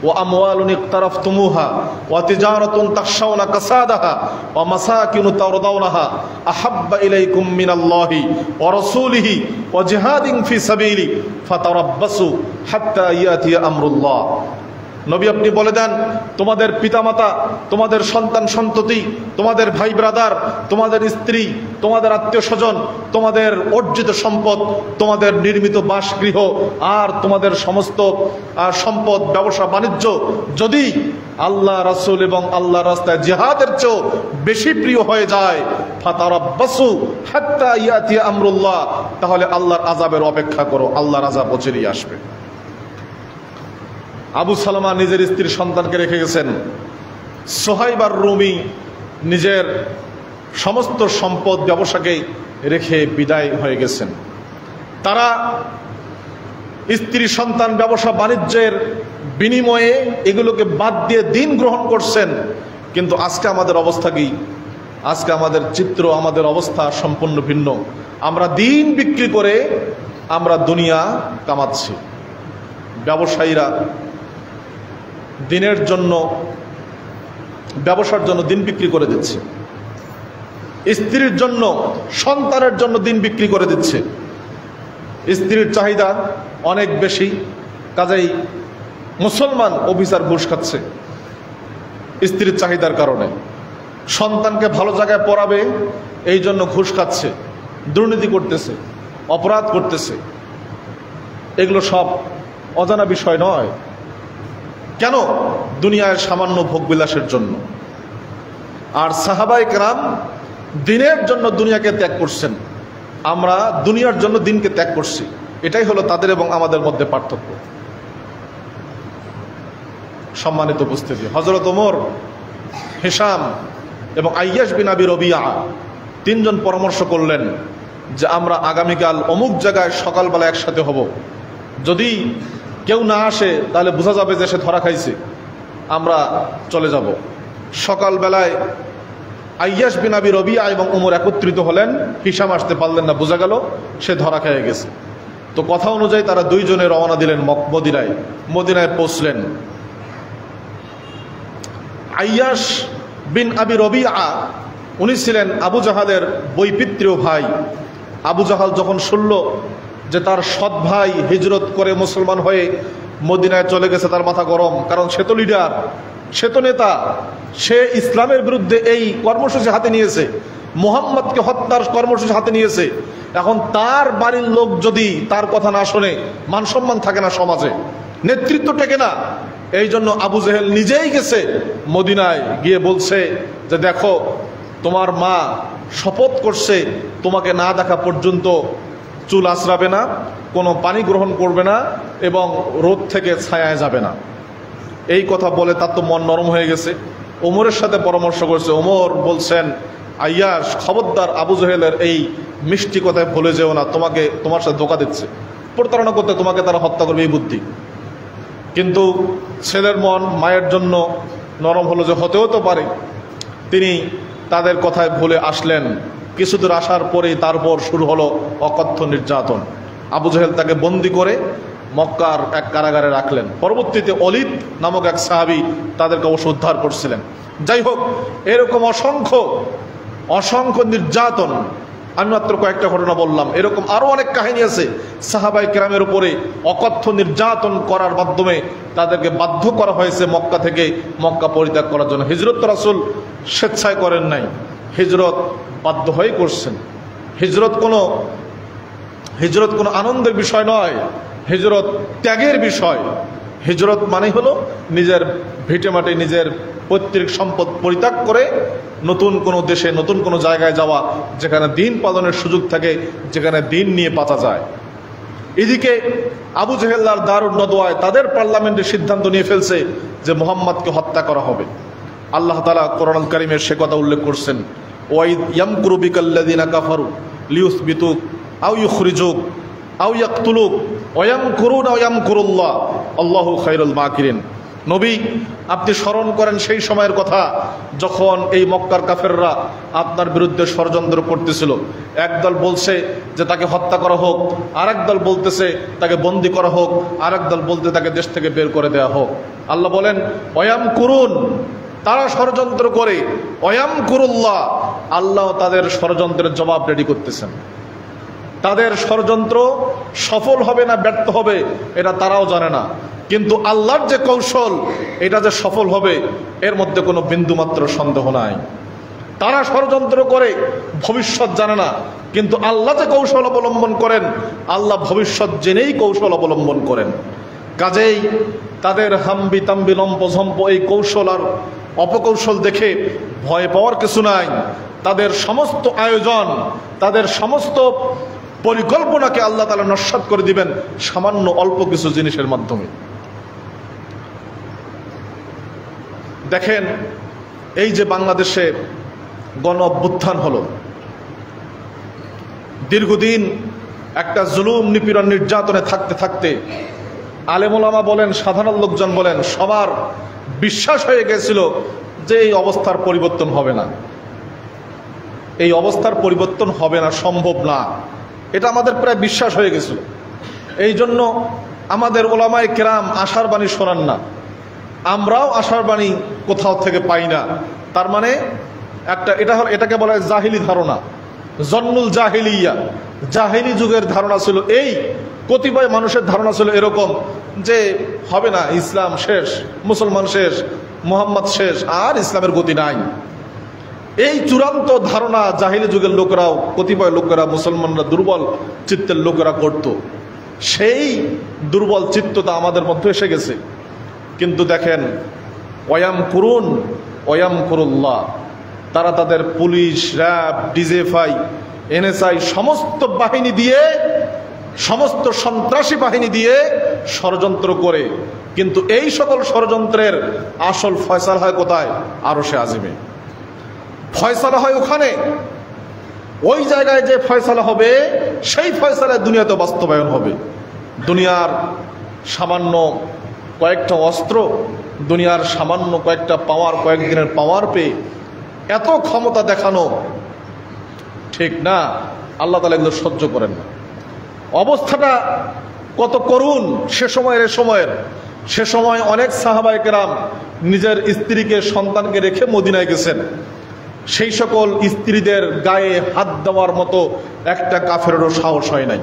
ওয়া আমওয়ালুন ইকতারাফতুমুহা ওয়া তিজারাতুন তাখশাউনা কাসাদাহা ওয়া মাসাকিনু তারদাউনাহা আহাব্বা ইলাইকুম মিনাল্লাহি ওয়া রাসূলিহি ওয়া জিহাদিন ফি সাবিলি ফাতারাব্বাসু হাত্তা ইয়াতিয়া আমরুল্লাহ। নবী আপনি বলে দেন, তোমাদের পিতামাতা, তোমাদের সন্তান সন্ততি, তোমাদের ভাই ব্রাদার, তোমাদের স্ত্রী, তোমাদের আত্মীয় স্বজন, তোমাদের অর্জিত সম্পদ, তোমাদের নির্মিত বাসগৃহ আর তোমাদের সমস্ত সম্পদ, ব্যবসা বাণিজ্য যদি আল্লাহ রাসূল এবং আল্লাহর রাস্তায় জিহাদের চেয়েও বেশি প্রিয় হয়ে যায়, ফাতারাব্বাসু হাত্তা ইয়াতিয়া আমরুল্লাহ, তাহলে আল্লাহর আযাবের অপেক্ষা করো, আল্লাহর আযাব অচিরেই আসবে। আবু সালামা নিজের স্ত্রীর সন্তানকে রেখে গেছেন। সোহাইব আর রুমি নিজের সমস্ত সম্পদ ব্যবসাকে রেখে বিদায় হয়ে গেছেন। তারা স্ত্রী সন্তান ব্যবসা বাণিজ্যের বিনিময়ে এগুলোকে বাদ দিয়ে দিন গ্রহণ করছেন। কিন্তু আজকে আমাদের অবস্থা কি? আজকে আমাদের চিত্র, আমাদের অবস্থা সম্পূর্ণ ভিন্ন। আমরা দিন বিক্রি করে আমরা দুনিয়া কামাচ্ছি। ব্যবসায়ীরা দিনের জন্য, ব্যবসার জন্য দিন বিক্রি করে দিচ্ছে, স্ত্রীর জন্য, সন্তানের জন্য দিন বিক্রি করে দিচ্ছে। স্ত্রীর চাহিদা অনেক বেশি, কাজেই মুসলমান অফিসার ঘুষ খাচ্ছে স্ত্রীর চাহিদার কারণে। সন্তানকে ভালো জায়গায় পড়াবে এই জন্য ঘুষ খাচ্ছে, দুর্নীতি করতেছে, অপরাধ করতেছে। এগুলো সব অজানা বিষয় নয়। কেন? দুনিয়ায় সামান্য ভোগবিলাসের জন্য। আর সাহাবায়ে কেরাম দিনের জন্য দুনিয়াকে ত্যাগ করছেন, আমরা দুনিয়ার জন্য দিনকে ত্যাগ করছি। এটাই হলো তাদের এবং আমাদের মধ্যে পার্থক্য। সম্মানিত উপস্থিতি, হযরত ওমর, হিশাম এবং আইয়াশ বিন আবি রবিয়া তিনজন পরামর্শ করলেন যে আমরা আগামীকাল অমুক জায়গায় সকালবেলা একসাথে হব। যদি কেউ না আসে তাহলে বোঝা যাবে যে সে ধরা খাইছে, আমরা চলে যাব। সকালবেলায় আইয়াশ বিন আবি রবিয়া এবং ওমর একত্রিত হলেন। হিশাম আসতে পারলেন না, বোঝা গেল সে ধরা খেয়ে গেছে। তো কথা অনুযায়ী তারা দুইজনে রওনা দিলেন মদিনায়। মদিনায় পৌঁছলেন। আইয়াশ বিন আবি রবিয়া উনি ছিলেন আবু জাহালের বৈপিত্রীয় ভাই। আবু জাহাল যখন শুনল যে তার সৎ ভাই হিজরত করে মুসলমান হয়ে মদিনায় চলে গেছে, তার মাথা গরম। কারণ সে তো লিডার, সে তো নেতা, সে ইসলামের বিরুদ্ধে এই কর্মসূচি হাতে নিয়েছে, মুহাম্মদকে হত্যার কর্মসূচি হাতে নিয়েছে। এখন তার বাড়ির লোক যদি তার কথা না শোনে, মান সম্মান থাকে না সমাজে, নেতৃত্ব টেকে না। এই জন্য আবু জেহেল নিজেই গেছে মদিনায়, গিয়ে বলছে যে দেখো, তোমার মা শপথ করছে তোমাকে না দেখা পর্যন্ত চুল আঁচড়াবে না, কোনো পানি গ্রহণ করবে না এবং রোদ থেকে ছায়ায় যাবে না। এই কথা বলে তার তো মন নরম হয়ে গেছে। ওমরের সাথে পরামর্শ করছে। ওমর বলছেন, আইয়াশ খবরদার, আবু জেহেলের এই মিষ্টি কথায় ভুলে যেও না, তোমার সাথে ধোঁকা দিচ্ছে, প্রতারণা করতে তোমাকে তারা হত্যা করবে, এই বুদ্ধি। কিন্তু ছেলের মন মায়ের জন্য নরম হলো যে হতেও তো পারে। তিনি তাদের কথায় ভুলে আসলেন। কিছুদূর আসার পরেই তারপর শুরু হলো অকথ্য নির্যাতন। আবু জেহেল তাকে বন্দি করে মক্কার এক কারাগারে রাখলেন। পরবর্তীতে অলিদ নামক এক সাহাবী তাদেরকে অবশ্য উদ্ধার করছিলেন। যাই হোক, এরকম অসংখ্য নির্যাতন, আমি মাত্র কয়েকটা ঘটনা বললাম, এরকম আরো অনেক কাহিনী আছে। সাহাবায়ে কেরামের উপরে অকথ্য নির্যাতন করার মাধ্যমে তাদেরকে বাধ্য করা হয়েছে মক্কা থেকে মক্কা পরিত্যাগ করার জন্য। হিজরত তো রাসূল স্বেচ্ছায় করেন নাই, হিজরত বাধ্য হয়ে করছেন। হিজরত কোনো আনন্দের বিষয় নয়, হিজরত ত্যাগের বিষয়। হিজরত মানে হলো নিজের ভিটেমাটি, নিজের পৈতৃক সম্পদ পরিত্যাগ করে নতুন কোনো দেশে, নতুন কোনো জায়গায় যাওয়া, যেখানে দিন পালনের সুযোগ থাকে, যেখানে দিন নিয়ে বাঁচা যায়। এদিকে আবু জেহেল আর দারুন নদওয়ায় তাদের পার্লামেন্টের সিদ্ধান্ত নিয়ে ফেলছে যে মুহাম্মদকে হত্যা করা হবে। আল্লাহ তাআলা কোরআনুল কারীমের সে কথা উল্লেখ করছেন, ওয়াইদ ইয়ামকুরু বিকাল্লাযিনা কাফারু লিয়ুসবিতুক আও ইউখরিজুক আও ইয়াকতুলুক ওয়া ইয়ামকুরুনা ওয়া ইয়ামকুরুল্লাহ আল্লাহু খায়রুল মাকিরিন। নবী, আপনি স্মরণ করেন সেই সময়ের কথা যখন এই মক্কার কাফেররা আপনার বিরুদ্ধে ষড়যন্ত্র করতেছিল। একদল বলছে যে তাকে হত্যা করা হোক, আরেক দল বলতেছে তাকে বন্দি করা হোক, আরেক দল বলতে তাকে দেশ থেকে বের করে দেওয়া হোক। আল্লাহ বলেন ওয়াম করুন, তারা ষড়যন্ত্র করে, ওয়াম কুরুল্লাহ, আল্লাহ তাদের ষড়যন্ত্রের জবাব রেডি করতেছেন। তাদের ষড়যন্ত্র সফল হবে না ব্যর্থ হবে এটা তারাও জানে না, কিন্তু আল্লাহর যে কৌশল এটা যে সফল হবে এর মধ্যে কোনো বিন্দুমাত্র সন্দেহ নাই। তারা ষড়যন্ত্র করে, ভবিষ্যৎ জানে না, কিন্তু আল্লাহ যে কৌশল অবলম্বন করেন, আল্লাহ ভবিষ্যৎ জেনেই কৌশল অবলম্বন করেন। কাজেই তাদের হাম্বি তাম্বি লম্পঝম্প এই কৌশল আর অপকৌশল দেখে ভয় পাওয়ার কিছু নাই। তাদের সমস্ত আয়োজন, তাদের সমস্ত পরিকল্পনাকে আল্লাহ তাআলা নস্যাৎ করে দিবেন সামান্য অল্প কিছু জিনিসের মাধ্যমে। দেখেন, এই যে বাংলাদেশে গণ অভ্যুত্থান হলো, দীর্ঘদিন একটা জুলুম নিপীড়ন নির্যাতনে থাকতে থাকতে আলেম ওলামা বলেন, সাধারণ লোকজন বলেন, সবার বিশ্বাস হয়ে গেছিল যে এই অবস্থার পরিবর্তন হবে না, এই অবস্থার পরিবর্তন হবে না, সম্ভব না, এটা আমাদের প্রায় বিশ্বাস হয়ে গেছিল। এই জন্য আমাদের ওলামায়ে কেরাম আশার বাণী শোনান না, আমরাও আশার বাণী কোথাও থেকে পাই না। তার মানে এটাকে বলা হয় জাহিলি ধারণা, জন্নুল জাহিলিয়া। জাহিলি যুগের ধারণা ছিল এই, কতিপয় মানুষের ধারণা ছিল এরকম যে হবে না, ইসলাম শেষ, মুসলমান শেষ, মুহাম্মদ শেষ, আর ইসলামের গতি নাই। এই চূড়ান্ত ধারণা জাহিলি যুগের লোকেরাও, কতিপয় লোকেরা, মুসলমানরা, দুর্বল চিত্তের লোকেরা করত। সেই দুর্বল চিত্ততা আমাদের মধ্যে এসে গেছে। কিন্তু দেখেন, ওয়াম কুরুন ওয়াম কুরুল্লাহ, তারা তাদের পুলিশ, র্যাব, ডিজিএফআই, এনএসআই সমস্ত বাহিনী দিয়ে, সমস্ত সন্ত্রাসী বাহিনী দিয়ে ষড়যন্ত্র করে, কিন্তু এই সকল ষড়যন্ত্রের আসল ফয়সালা হয় কোথায়? আরশে আজিমে ফয়সালা হয়। ওখানে ওই জায়গায় যে ফয়সালা হবে সেই ফয়সালা দুনিয়াতে বাস্তবায়ন হবে। দুনিয়ার সামান্য কয়েকটা অস্ত্র, দুনিয়ার সামান্য কয়েকটা পাওয়ার, কয়েকদিনের পাওয়ার পেয়ে এত ক্ষমতা দেখানো ঠিক না। আল্লাহ তাআলা এগুলো সহ্য করেন না। অবস্থাটা কত করুণ সে সময়ের। সে সময় অনেক সাহাবায়ে কেরাম নিজের স্ত্রীকে, সন্তানকে রেখে মদিনায় গেছেন। সেই সকল স্ত্রীদের গায়ে হাত দেওয়ার মতো একটা কাফেরেরও সাহস হয় নাই।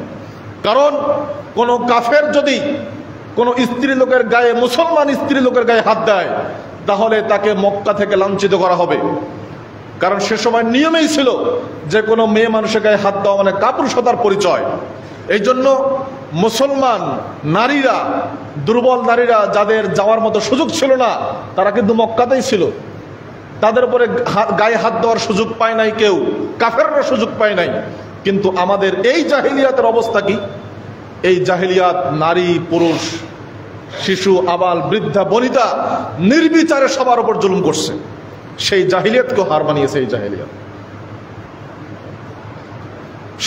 কারণ কোনো কাফের যদি কোনো স্ত্রী লোকের গায়ে, মুসলমান স্ত্রী লোকের গায়ে হাত দেয়, তাহলে তাকে মক্কা থেকে লাঞ্ছিত করা হবে। কারণ সে সময় নিয়মেই ছিল যে কোনো মেয়ে মানুষের গায়ে হাত দেওয়া মানে কাপুরুষতার পরিচয়। এই জন্য মুসলমান নারীরা, দুর্বল নারীরা, যাদের যাওয়ার মতো সুযোগ ছিল না, তারা কিন্তু মক্কাতেই ছিল। তাদের উপরে গায়ে হাত দেওয়ার সুযোগ পায় নাই কেউ, কাফেররা সুযোগ পায় নাই। কিন্তু আমাদের এই জাহিলিয়াতের অবস্থা কি? এই জাহিলিয়াত নারী, পুরুষ, শিশু, আবাল, বৃদ্ধা, বনিতা নির্বিচারে সবার উপর জুলুম করছে। সেই জাহিলিয়াতকে হার মানিয়েছে এই জাহিলিয়াত।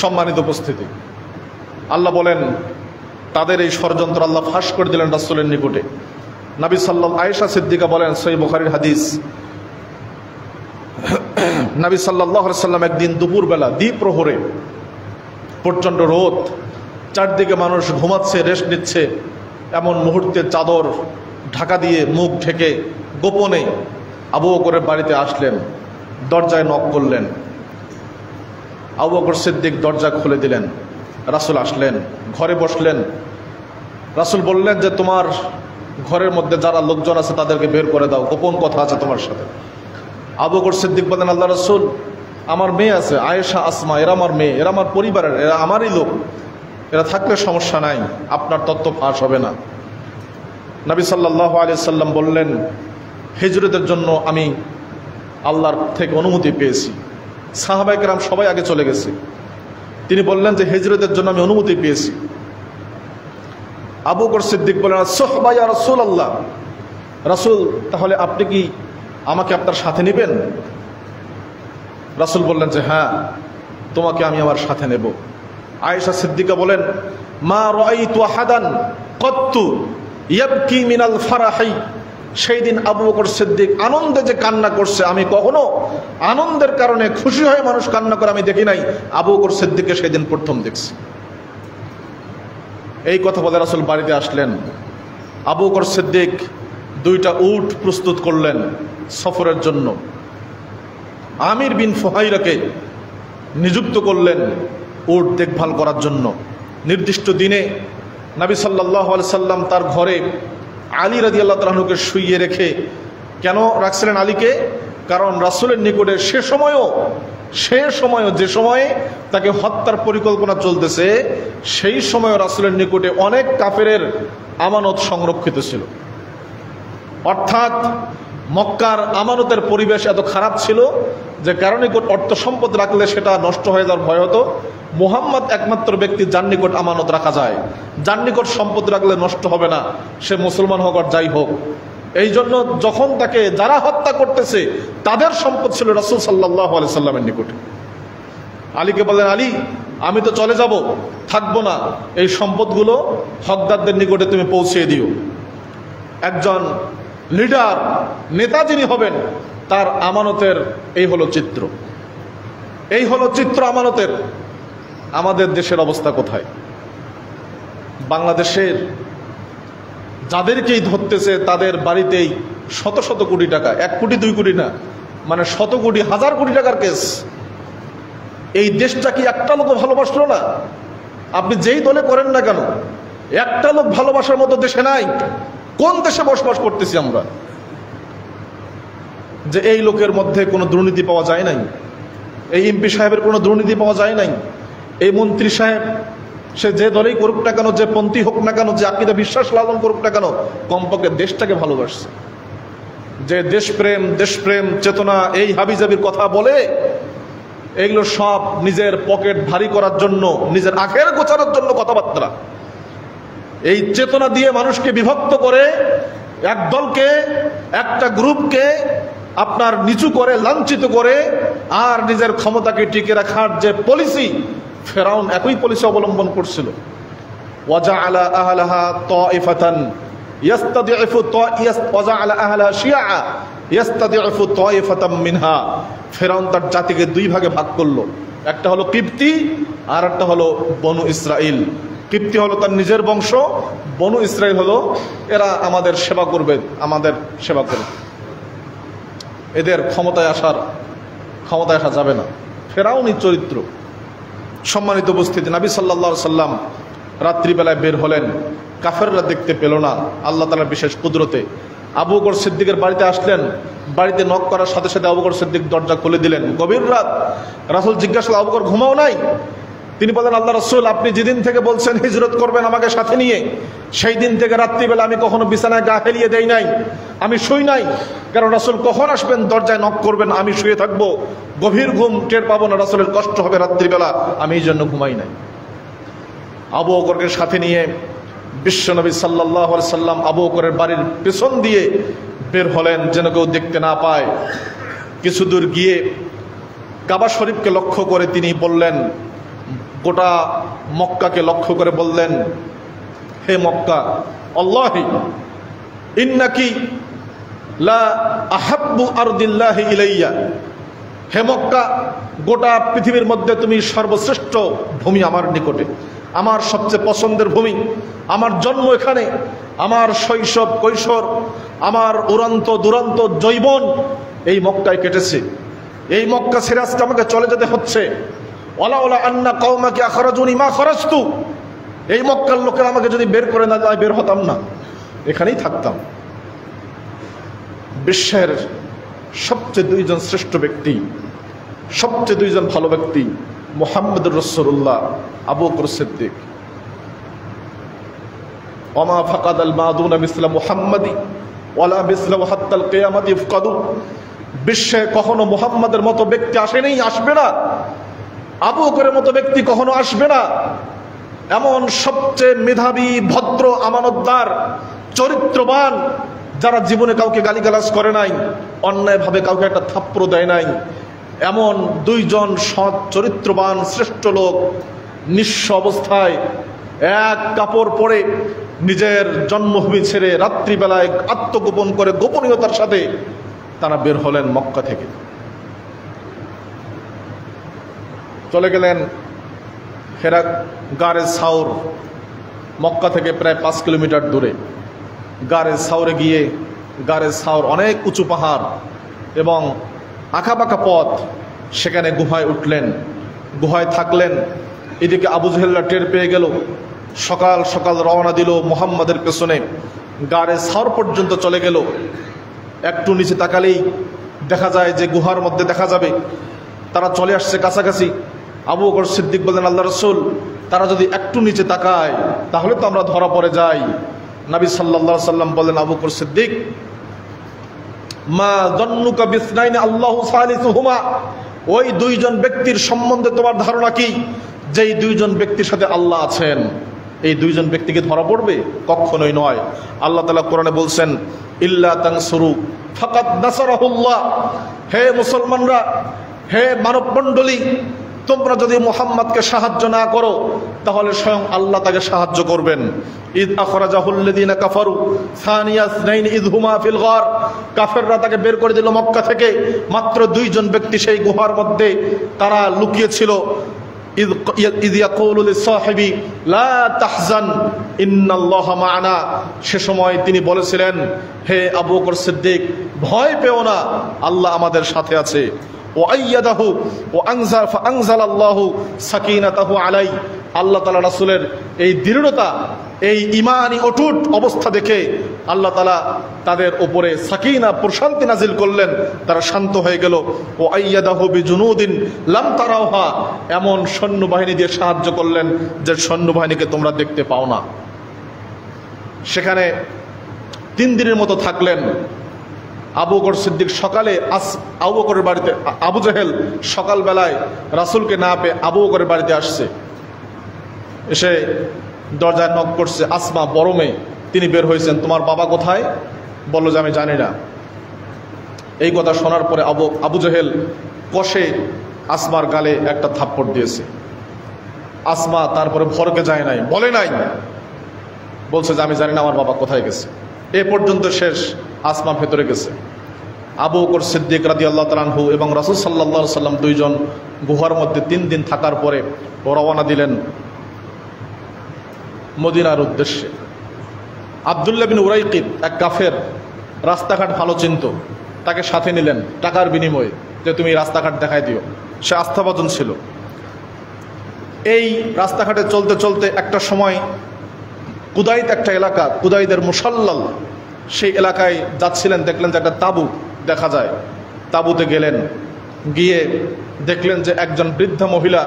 সম্মানিত উপস্থিতি, আল্লাহ বলেন তাদের এই ষড়যন্ত্র আল্লাহ ফাঁস করে দিলেন রাসূলের নিকটে। নবী সাল্লাল্লাহু, আয়েশা সিদ্দিকা বলেন, সহিহ বুখারীর হাদিস, নবী সাল্লাল্লাহু আলাইহি সাল্লাম একদিন দুপুরবেলা দ্বিপ্রহরে, প্রচণ্ড রোদ, চারদিকে মানুষ ঘুমাচ্ছে, রেস্ট নিচ্ছে, এমন মুহূর্তে চাদর ঢাকা দিয়ে মুখ ঢেকে গোপনে আবু বকরের বাড়িতে আসলেন, দরজায় নক করলেন। আবু বকর সিদ্দিক দরজা খুলে দিলেন। রাসূল আসলেন, ঘরে বসলেন। রাসূল বললেন যে তোমার ঘরের মধ্যে যারা লোকজন আছে তাদেরকে বের করে দাও, গোপন কথা আছে তোমার সাথে। আবু বকর সিদ্দিক বলেন, আল্লাহ রাসূল, আমার মেয়ে আছে আয়েশা আসমা, এরা আমার মেয়ে, এরা আমার পরিবারের, এরা আমারই লোক, এরা থাকলে সমস্যা নাই, আপনার তথ্য ফাঁস হবে না। নবী সাল্লাল্লাহু আলাইহি সাল্লাম বললেন, হিজরতের জন্য আমি আল্লাহর থেকে অনুমতি পেয়েছি। সাহাবায়ে কেরাম সবাই আগে চলে গেছে, তিনি বললেন যে হিজরতের জন্য আমি অনুমতি পেয়েছি। আবু বকর সিদ্দিক বললেন, সুহবা ইয়া রাসূলুল্লাহ, রাসূল তাহলে আপনি কি আমাকে আপনার সাথে নেবেন? রাসূল বললেন যে হ্যাঁ, তোমাকে আমি আমার সাথে নেব। আয়েশা সিদ্দিকা বলেন, মা রাআইতু আহাদান কত্তু ইয়াবকি মিনাল ফারাহি, সেই দিন আবু বকর সিদ্দিক আনন্দে যে কান্না করছে, আমি কখনো আনন্দের কারণে খুশি হয়ে মানুষ কান্না করে আমি দেখি নাই, আবু বকর সিদ্দিককে সেই দিন প্রথম দেখছি। এই কথা বলে রাসূল বাড়িতে আসলেন। আবু বকর সিদ্দিক 2টা উট প্রস্তুত করলেন সফরের জন্য। আমির বিন ফুহাইরাকে নিযুক্ত করলেন উট দেখভাল করার জন্য। নির্দিষ্ট দিনে নবী সাল্লাল্লাহু আলাইহি সাল্লাম তার ঘরে আলী রাদিয়াল্লাহু তাআলা আনহুকে শুইয়ে রেখে, কেন রাখছিলেন আলীকে? কারণ রাসূলের নিকটে সে সময়ও যে সময়ে তাকে হত্যার পরিকল্পনা চলতেছে, সেই সময় রাসূলের নিকটে অনেক কাফেরের আমানত সংরক্ষিত ছিল। অর্থাৎ মক্কার আমানতের পরিবেশ এত খারাপ ছিল যে কারো নিকট অর্থ সম্পদ রাখলে সেটা নষ্ট হয়ে যাওয়ার ভয় হতো। মুহাম্মদ একমাত্র ব্যক্তি যার নিকট আমানত রাখা যায়, যার নিকট সম্পদ রাখলে নষ্ট হবে না, সে মুসলমান হোক আর যাই হোক। এই জন্য যখন তাকে যারা হত্যা করতেছে তাদের সম্পদ ছিল রাসূল সাল্লাল্লাহু আলাইহি সাল্লামের নিকটে। আলীকে বললেন, আলী আমি তো চলে যাব, থাকবো না, এই সম্পদগুলো হকদারদের নিকটে তুমি পৌঁছে দিও। একজন লিডার, নেতা যিনি হবেন, তার আমানতের এই হলো চিত্র, এই হলো চিত্র আমানতের। আমাদের দেশের অবস্থা কোথায়? বাংলাদেশের যাদেরকেই ধরতেছে তাদের বাড়িতেই শত শত কোটি টাকা, 1 কোটি 2 কোটি না, মানে শত কোটি হাজার কোটি টাকার কেস। এই দেশটা কি একটা লোক ভালোবাসলো না? আপনি যেই দলে করেন না কেন, একটা লোক ভালোবাসার মতো দেশে নাই। কোন দেশে বসবাস করতেছি আমরা যে এই লোকের মধ্যে কোনো দুর্নীতি পাওয়া যায় নাই, এই এমপি সাহেবের কোনো দুর্নীতি পাওয়া যায় নাই, এই মন্ত্রী সাহেব সে যে দলেই করুক না কেন, যে পন্থী হোক না কেন, যে আকীদা বিশ্বাস লালন করুক না কেন, কমপক্ষে দেশটাকে ভালোবাসছে। যে দেশপ্রেম চেতনা এই হাবিজাবির কথা বলে, এগুলো সব নিজের পকেট ভারী করার জন্য, নিজের আখের গোছানোর জন্য কথাবার্তা। এই চেতনা দিয়ে মানুষকে বিভক্ত করে, এক দলকে, একটা গ্রুপকে আপনার নিচু করে, লাঞ্ছিত করে, আর নিজের ক্ষমতাকে টিকে রাখার যে পলিসি, ফেরাউন একই পলিসি অবলম্বন করছিল। ওয়াজআলা আহলাহা তাইফাতান ইয়াস্তাদিফু ওয়াজআলা আহলাহা শিয়া ইয়াস্তাদিফু তাইফাতাম মিনহা। ফেরাউন তার জাতিকে 2 ভাগে ভাগ করলো, একটা হলো কিপ্তি আর একটা হলো বনু ইসরাইল। কিপ্তি হলো তার নিজের বংশ, বনু ইসরাইল হলো এরা আমাদের সেবা করবে, আমাদের সেবা করবে, এদের ক্ষমতায় আসা যাবে না। ফেরাউনি চরিত্র। সম্মানিত উপস্থিতি, নবী সাল্লাল্লাহু আলাইহি সাল্লাম রাত্রিবেলায় বের হলেন, কাফেররা দেখতে পেল না। আল্লাহ তাআলার বিশেষ কুদরতে আবু বকর সিদ্দিকের বাড়িতে আসলেন। বাড়িতে নক করার সাথে সাথে আবু বকর সিদ্দিক দরজা খুলে দিলেন। গভীর রাত। রাসূল জিজ্ঞাসা করলেন, আবু বকর ঘুমাও নাই? তিনি বলেন, আল্লাহ রাসূল, আপনি যেদিন থেকে বলছেন হিজরত করবেন আমাকে সাথে নিয়ে, সেই দিন থেকে রাত্রিবেলা আমি কখনো বিছানায় গা ফেলিয়ে দেই নাই, আমি শুই নাই। কারণ রাসূল কখন আসবেন, দরজায় নক করবেন, আমি শুয়ে থাকবো, গভীর ঘুম টের পাবো না, রাসূলের কষ্ট হবে রাত্রিবেলা, আমি এই জন্য ঘুমাই নাই। আবু বকরকে সাথে নিয়ে বিশ্বনবী সাল্লাল্লাহু আলাইহি সাল্লাম আবু বকরের বাড়ির পেছন দিয়ে বের হলেন, যেন কেউ দেখতে না পায়। কিছু দূর গিয়ে কাবা শরীফকে লক্ষ্য করে তিনি বললেন, গোটা মক্কাকে লক্ষ্য করে বললেন, হে মক্কা, আল্লাহি ইন্নাকি লা আহাব্বু আরদিল্লাহি ইলাইয়া। হে মক্কা, গোটা পৃথিবীর মধ্যে তুমি সর্বশ্রেষ্ঠ ভূমি আমার নিকটে, আমার সবচেয়ে পছন্দের ভূমি। আমার জন্ম এখানে, আমার শৈশব কৈশোর, আমার উড়ন্ত দুরন্ত যৌবন এই মক্কায় কেটেছে। এই মক্কা ছেড়ে আজকে আমাকে চলে যেতে হচ্ছে। ওয়ালাউলা আন্না কওমাকি আখরাজুনি মা খরাজতু। এই মক্কার লোকেরা আমাকে যদি বের করে না যায়, বের হতাম না, এখানেই থাকতাম। বিশ্বের সবচেয়ে 2 জন শ্রেষ্ঠ ব্যক্তি সবচেয়ে দুইজন ভালো ব্যক্তি মুহাম্মদুর রাসূলুল্লাহ, আবু বকর সিদ্দিক। ওমা ফাকাদাল মাদুনা মিসলা মুহাম্মাদি ওয়ালা মিসলা হাত্তাল কিয়ামাতি ইফকাদু। বিশ্বে কখনো মুহাম্মাদের মতো ব্যক্তি আসেনি, আসবে না। আবু বকরের মতো ব্যক্তি কখনো আসবে না। এমন সবচেয়ে মেধাবী, ভদ্র, আমানতদার, চরিত্রবান, যারা জীবনে কাউকে গালিগালাজ করে নাই, অন্যায়ভাবে কাউকে একটা থাপ্পড় দেয় নাই, এমন দুইজন সৎ চরিত্রবান শ্রেষ্ঠ লোক নিঃস্ব অবস্থায় এক কাপড় পরে নিজের জন্মভূমি ছেড়ে রাত্রিবেলায় আত্মগোপন করে গোপনীয়তার সাথে তারা বের হলেন মক্কা থেকে। চলে গেলেন হেরা গারে সাউর, মক্কা থেকে প্রায় 5 কিলোমিটার দূরে। গারে সাউরে গিয়ে, গারে সাউর অনেক উঁচু পাহাড় এবং আঁকাবাঁকা পথ, সেখানে গুহায় উঠলেন, গুহায় থাকলেন। এদিকে আবু জেহেলরা টের পেয়ে গেল, সকাল সকাল রওনা দিল মুহাম্মাদের পেছনে। গারে সাউর পর্যন্ত চলে গেল। একটু নিচে তাকালেই দেখা যায় যে গুহার মধ্যে দেখা যাবে তারা চলে আসছে কাছাকাছি। আবু বকর সিদ্দিক বলেন, আল্লাহ রাসূল, তারা যদি একটু নিচে তাকায় তাহলে তো আমরা ধরা পড়ে যাই। নবী সাল্লাল্লাহু আলাইহি সাল্লাম বলেন, আবু বকর সিদ্দিক, মা যন্নুকা বিসনাইনি আল্লাহু সালিসুহুমা। ওই দুইজন ব্যক্তির সম্বন্ধে তোমার ধারণা কি? যেই দুইজন ব্যক্তির সাথে আল্লাহ আছেন, এই দুইজন ব্যক্তিকে ধরা পড়বে? কখনোই নয়। আল্লাহ তাআলা কোরআনে বলছেন, ইল্লা তানসুরু ফাকাদ নাসারাহুল্লাহ। হে মুসলমানরা, হে মানব মণ্ডলী, তোমরা যদি মুহাম্মদকে সাহায্য না করো তাহলে স্বয়ং আল্লাহ তাকে সাহায্য করবেন। ইদ আখরাজাহুল্লাযীনা কাফারু সানিয়া ইসনাইন ইয হুমা ফিল গার। কাফেররা তাকে বের করে দিল মক্কা থেকে। মাত্র দুইজন ব্যক্তি সেই গুহার মধ্যে তারা লুকিয়ে ছিল। ইয ইয়াকুলু লিসাহিবি লা তাহজান ইন্নাল্লাহা মা'ানা। সে সময় তিনি বলেছিলেন, হে আবু বকর সিদ্দিক, ভয় পেও না, আল্লাহ আমাদের সাথে আছে। ওয়াইয়াদাহু ওয়ানজাল ফাআনজালাল্লাহু সাকিনাতাহু আলাই। আল্লাহ তাআলা রাসূলের এই দৃঢ়তা, এই ঈমানি অটুট অবস্থা দেখে আল্লাহ তাআলা তাদের উপরে সাকিনা, প্রশান্তি নাজিল করলেন। তারা শান্ত হয়ে গেল। ওয়াইয়াদাহু বিজুনুদিন লাম তারাওহা। এমন সৈন্যবাহিনী দিয়ে সাহায্য করলেন যে সৈন্যবাহিনীকে তোমরা দেখতে পাও না। সেখানে 3 দিনের মতো থাকলেন। আবু বকর সিদ্দিক সকালে আবু বকরের বাড়িতে, আবু জেহেল সকালবেলায় রাসূলকে না পেয়ে আবু বকরের বাড়িতে আসছে। এসে দরজায় নক করছে। আসমা বড় মেয়ে, তিনি বের হয়েছেন। তোমার বাবা কোথায়? বলল যে আমি জানি না। এই কথা শোনার পরে আবু জেহেল কষে আসমার গালে একটা থাপ্পড় দিয়েছে। আসমা তারপরে ভরকে যায় নাই, বলে নাই, বলছে যে আমি জানি না আমার বাবা কোথায় গেছে। এ পর্যন্ত শেষ। আসমা ভেতরে গেছে। আবু বকর সিদ্দিক রাদিয়াল্লাহু তাআলা আনহু এবং রাসূল সাল্লাল্লাহু আলাইহি সাল্লাম দুইজন গুহার মধ্যে 3 দিন থাকার পরে রওনা দিলেন মদিনার উদ্দেশ্যে। আব্দুল্লাহ বিন উরাইকিত, এক কাফের, রাস্তাঘাট ভালো চিনত, তাকে সাথে নিলেন টাকার বিনিময়ে, যে তুমি রাস্তাঘাট দেখাই দিও। সে আস্থাভাজন ছিল। এই রাস্তাঘাটে চলতে চলতে একটা সময় কুদাইত, একটা এলাকা, কুদাইদের মুসাল্লাল, সেই এলাকায় যাচ্ছিলেন। দেখলেন যে একটা তাঁবু দেখা যায়। তাঁবুতে গেলেন, গিয়ে দেখলেন যে একজন বৃদ্ধা মহিলা,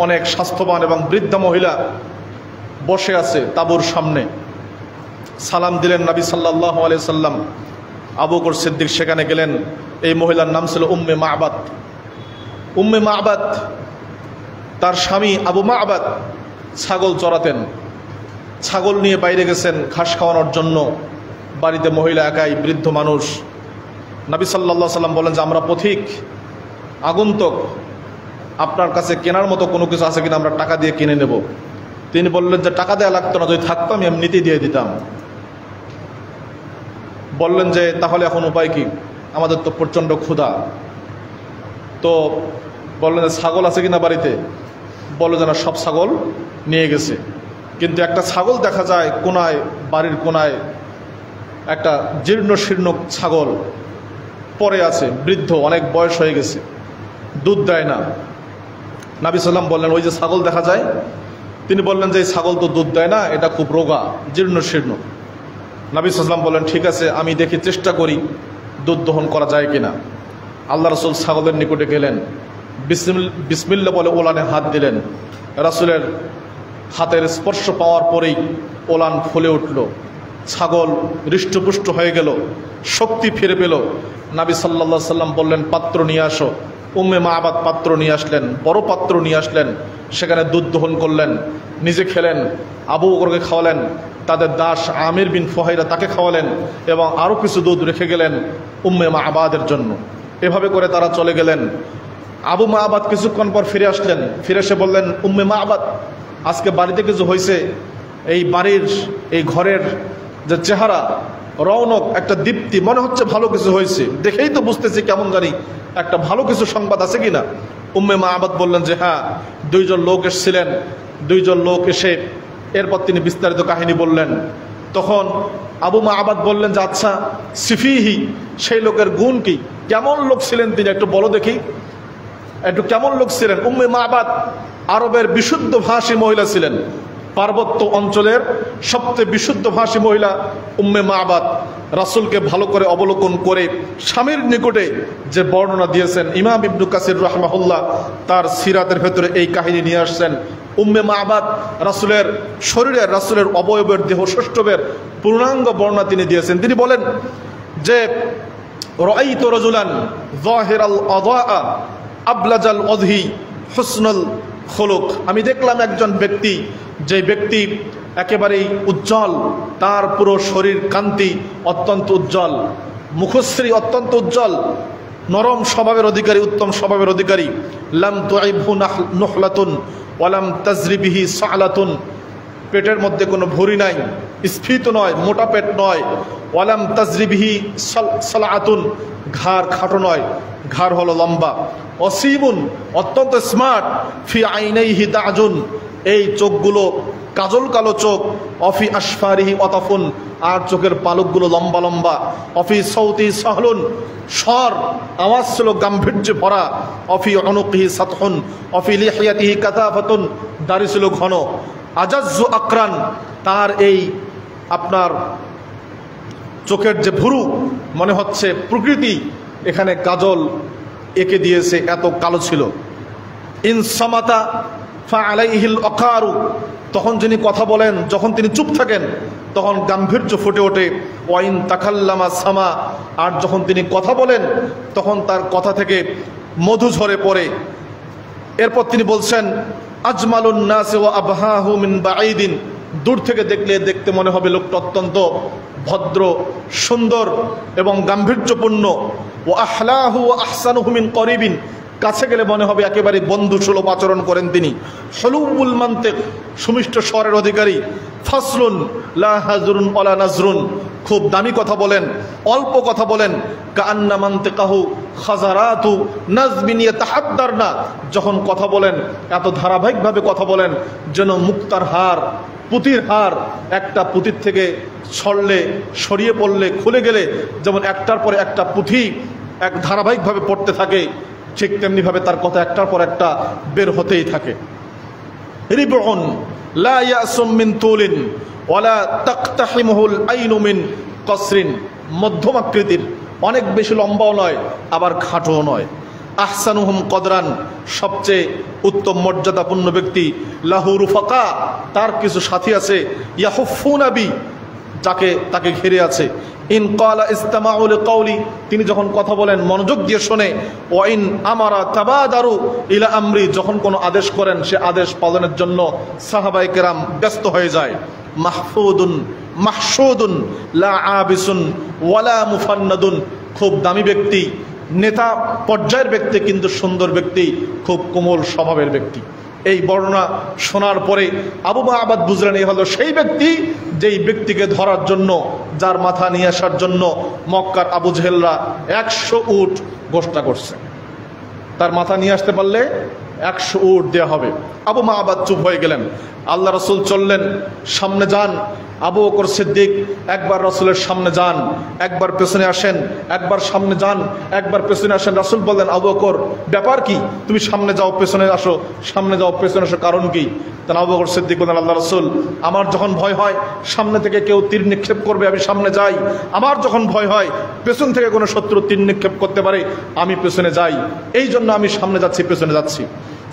অনেক স্বাস্থ্যবান এবং বৃদ্ধা মহিলা বসে আছে তাঁবুর সামনে। সালাম দিলেন নবী সাল্লাল্লাহু আলাইহি সাল্লাম। আবু বকর সিদ্দিক সেখানে গেলেন। এই মহিলার নাম ছিল উম্মে মা'বাদ। উম্মে মা'বাদ, তার স্বামী আবু মা'বাদ ছাগল চড়াতেন। ছাগল নিয়ে বাইরে গেছেন ঘাস খাওয়ানোর জন্য। বাড়িতে মহিলা একাই, বৃদ্ধ মানুষ। নবী সাল্লাল্লাহু আলাইহি সাল্লাম বলেন যে আমরা পথিক, আগন্তুক, আপনার কাছে কেনার মতো কোনো কিছু আছে কিনা, আমরা টাকা দিয়ে কিনে নেব। তিনি বললেন যে টাকা দেওয়া লাগতো না, যদি থাকতো আমি এমনিতেই দিয়ে দিতাম। বললেন যে তাহলে এখন উপায় কি? আমাদের তো প্রচণ্ড ক্ষুধা। তো বললেন যে ছাগল আছে কিনা বাড়িতে? বলল যে না, সব ছাগল নিয়ে গেছে, কিন্তু একটা ছাগল দেখা যায় কোনায়, বাড়ির কোনায় একটা জীর্ণ শীর্ণ ছাগল পড়ে আছে, বৃদ্ধ, অনেক বয়স হয়ে গেছে, দুধ দেয় না। নবী সাল্লাম বললেন ওই যে ছাগল দেখা যায়। তিনি বললেন যে এই ছাগল তো দুধ দেয় না, এটা খুব রোগা, জীর্ণ শীর্ণ। নবী সাল্লাম বললেন ঠিক আছে, আমি দেখি, চেষ্টা করি দুধ দহন করা যায় কিনা। আল্লাহ রাসূল ছাগলের নিকটে গেলেন, বিসমিল্লাহ বলে ওলানে হাত দিলেন। রাসূলের হাতের স্পর্শ পাওয়ার পরেই ওলান ফুলে উঠল, ছাগল হৃষ্টপুষ্ট হয়ে গেল, শক্তি ফিরে পেল। নবী সাল্লাল্লাহু আলাইহি সাল্লাম বললেন, পাত্র নিয়ে আসো। উম্মে মাআবাদ পাত্র নিয়ে আসলেন, বড় পাত্র নিয়ে আসলেন, সেখানে দুধ দহন করলেন, নিজে খেলেন, আবু বকরকে খাওয়ালেন, তাদের দাস আমির বিন ফুহাইরা তাকে খাওয়ালেন, এবং আরও কিছু দুধ রেখে গেলেন উম্মে মাআবাদের জন্য। এভাবে করে তারা চলে গেলেন। আবু মাআবাদ কিছুক্ষণ পর ফিরে আসলেন, ফিরে এসে বললেন, উম্মে মাআবাদ, আজকে বাড়িতে কিছু হয়েছে, এই বাড়ির এই ঘরের যে চেহারা, রৌনক, একটা দীপ্তি, মনে হচ্ছে ভালো কিছু হয়েছে, দেখেই তো বুঝতেছি কেমন জানি একটা ভালো কিছু সংবাদ আছে কিনা। উম্মে মাআবাদ বললেন যে হ্যাঁ, দুইজন লোক এসেছিলেন, দুইজন লোক এসে এরপর তিনি বিস্তারিত কাহিনী বললেন। তখন আবু মাআবাদ বললেন যে আচ্ছা, সিফিহি, সেই লোকের গুণ কি, কেমন লোক ছিলেন তিনি, একটু বলো দেখি, একটু কেমন লোক ছিলেন। উম্মে মাআবাদ আরবের বিশুদ্ধ ভাষী মহিলা ছিলেন, পার্বত্য অঞ্চলের সবচেয়ে বিশুদ্ধ ভাষী মহিলা উম্মে মাআবাদ। রাসূলকে ভালো করে অবলোকন করে স্বামীর নিকটে যে বর্ণনা দিয়েছেন, ইমাম ইবনু কাসির রাহমাহুল্লাহ তার সিরাতের ভেতরে এই কাহিনী নিয়ে আসছেন। উম্মে মাআবাদ রাসূলের শরীরের, রাসূলের অবয়বের, দেহ সৌষ্ঠবের পূর্ণাঙ্গ বর্ণনা তিনি দিয়েছেন। তিনি বলেন যে রাআইতু রাজুলান যাহিরাল আদাআ আবলাজাল ওয়াজহি হুসনুল খুলুক, আমি দেখলাম একজন ব্যক্তি, যে ব্যক্তি একেবারেই উজ্জ্বল, তার পুরো শরীর কান্তি অত্যন্ত উজ্জ্বল, মুখশ্রী অত্যন্ত উজ্জ্বল, নরম স্বভাবের অধিকারী, উত্তম স্বভাবের অধিকারী। লাম তুইবহু নুহলাতুন ওয়ালাম তাজরিবিহি সালাতুন, পেটের মধ্যে কোনো ভুঁড়ি নাই, স্ফীত নয়, মোটা পেট নয়। ওয়ালাম তাজরিবিহি সালাতুন, ঘাড় খাটো নয়, ঘাড় হলো লম্বা। অসীমুন, অত্যন্ত স্মার্ট। ফি আইনাইহি তাজুন, এই চোখগুলো কাজল কালো চোখ। অফি আসফারিহি অতাফুন, আর চোখের পালকগুলো লম্বা লম্বা। অফি সৌতি সাহলুন, স্বর আওয়াজ ছিল গাম্ভীর্যে ভরা। অফি অনুকিহি সাতহুন, অফি লিহিয়াতিহি কাতাফাতুন, দাড়ি ছিল ঘন। আজাজ্জু আকরান, তার এই আপনার চোখের যে ভুরু, মনে হচ্ছে প্রকৃতি এখানে কাজল এঁকে দিয়েছে, এত কালো ছিল। ইনসামাতা ফাআলাইহিল অকারু, তখন যিনি কথা বলেন, যখন তিনি চুপ থাকেন তখন গাম্ভীর্য ফুটে ওঠে। ওয়াইন তাকাল্লামা সামা, আর যখন তিনি কথা বলেন তখন তার কথা থেকে মধু ঝরে পড়ে। এরপর তিনি বলছেন, আজমালুন নাস ওয়া আবহাহু মিন বাঈদিন, দূর থেকে দেখলে দেখতে মনে হবে লোকটা অত্যন্ত ভদ্র, সুন্দর এবং গাম্ভীর্যপূর্ণ। ও আহলাহু ওয়া আহসানুহু মিন করিবিন, কাছে গেলে মনে হবে একেবারে বন্ধুসুলভ আচরণ করেন তিনি। হলুবুল মান্তিক, সুমিষ্ট স্বরের অধিকারী। ফাসলুন লা হাজরুন ওয়ালা নাজরুন, খুব দামি কথা বলেন, অল্প কথা বলেন। কান্না মান্তিকাহু খাজারাতু নাজমিন ইয়াতাহাদ্দারনা, যখন কথা বলেন এত ধারাবাহিকভাবে কথা বলেন যেন মুক্তার হার, পুঁতির হার, একটা পুঁতির থেকে ছড়লে, সরিয়ে পড়লে, খুলে গেলে যেমন একটার পরে একটা পুঁথি এক ধারাবাহিকভাবে পড়তে থাকে, ঠিক তেমনিভাবে তার কথা একটার পর একটা বের হতেই থাকে। রিবউন লা ইয়াসুম মিন তুলিন ওয়ালা তাকতাহিমুল আইনু মিন কসরিন, মধ্যম আকৃতির, অনেক বেশি লম্বাও নয় আবার খাটোও নয়। আহসানুহুম কদরান, সবচেয়ে উত্তম মর্যাদাপূর্ণ ব্যক্তি। লাহু রুফাকা, তার কিছু সাথী আছে। ইয়াহুফুনা বি, তাকে ঘিরে আছে। ইন ক্বালা ইসতামাউ লিকাউলি, তিনি যখন কথা বলেন মনোযোগ দিয়ে শোনে। ওয়া ইন আমারা তাবাদারু ইলা আমরি, যখন কোনো আদেশ করেন সে আদেশ পালনের জন্য সাহাবায়ে কেরাম ব্যস্ত হয়ে যায়। মাহফুদুন মাহসুদুন লা আবিসুন ওয়ালা মুফান্নাদুন, খুব দামি ব্যক্তি, নেতা পর্যায়ের ব্যক্তি, কিন্তু সুন্দর ব্যক্তি, খুব কোমল স্বভাবের ব্যক্তি। এই বর্ণনা শোনার পরে আবু মাআবাদ বুঝলেন এই হলো সেই ব্যক্তি, যেই ব্যক্তিকে ধরার জন্য, যার মাথা নিয়ে আসার জন্য মক্কার আবু জেহেলরা 100 উট ঘোষণা করছে। তার মাথা নিয়ে আসতে পারলে 100 উট দেওয়া হবে। আবু মাআবাদ চুপ হয়ে গেলেন। আল্লাহ রসুল চললেন, সামনে যান। আবু বকর সিদ্দিক একবার রসুলের সামনে যান, একবার পেছনে আসেন, একবার সামনে যান, একবার পেছনে আসেন। রসুল বললেন, আবু বকর ব্যাপার কি, তুমি সামনে যাও পেছনে আসো, সামনে যাও পেছনে আসো, কারণ কি? তখন আবু বকর সিদ্দিক বলেন, আল্লাহ রাসূল, আমার যখন ভয় হয় সামনে থেকে কেউ তীর নিক্ষেপ করবে আমি সামনে যাই, আমার যখন ভয় হয় পেছন থেকে কোনো শত্রু তীর নিক্ষেপ করতে পারে আমি পেছনে যাই, এই জন্য আমি সামনে যাচ্ছি, পেছনে যাচ্ছি।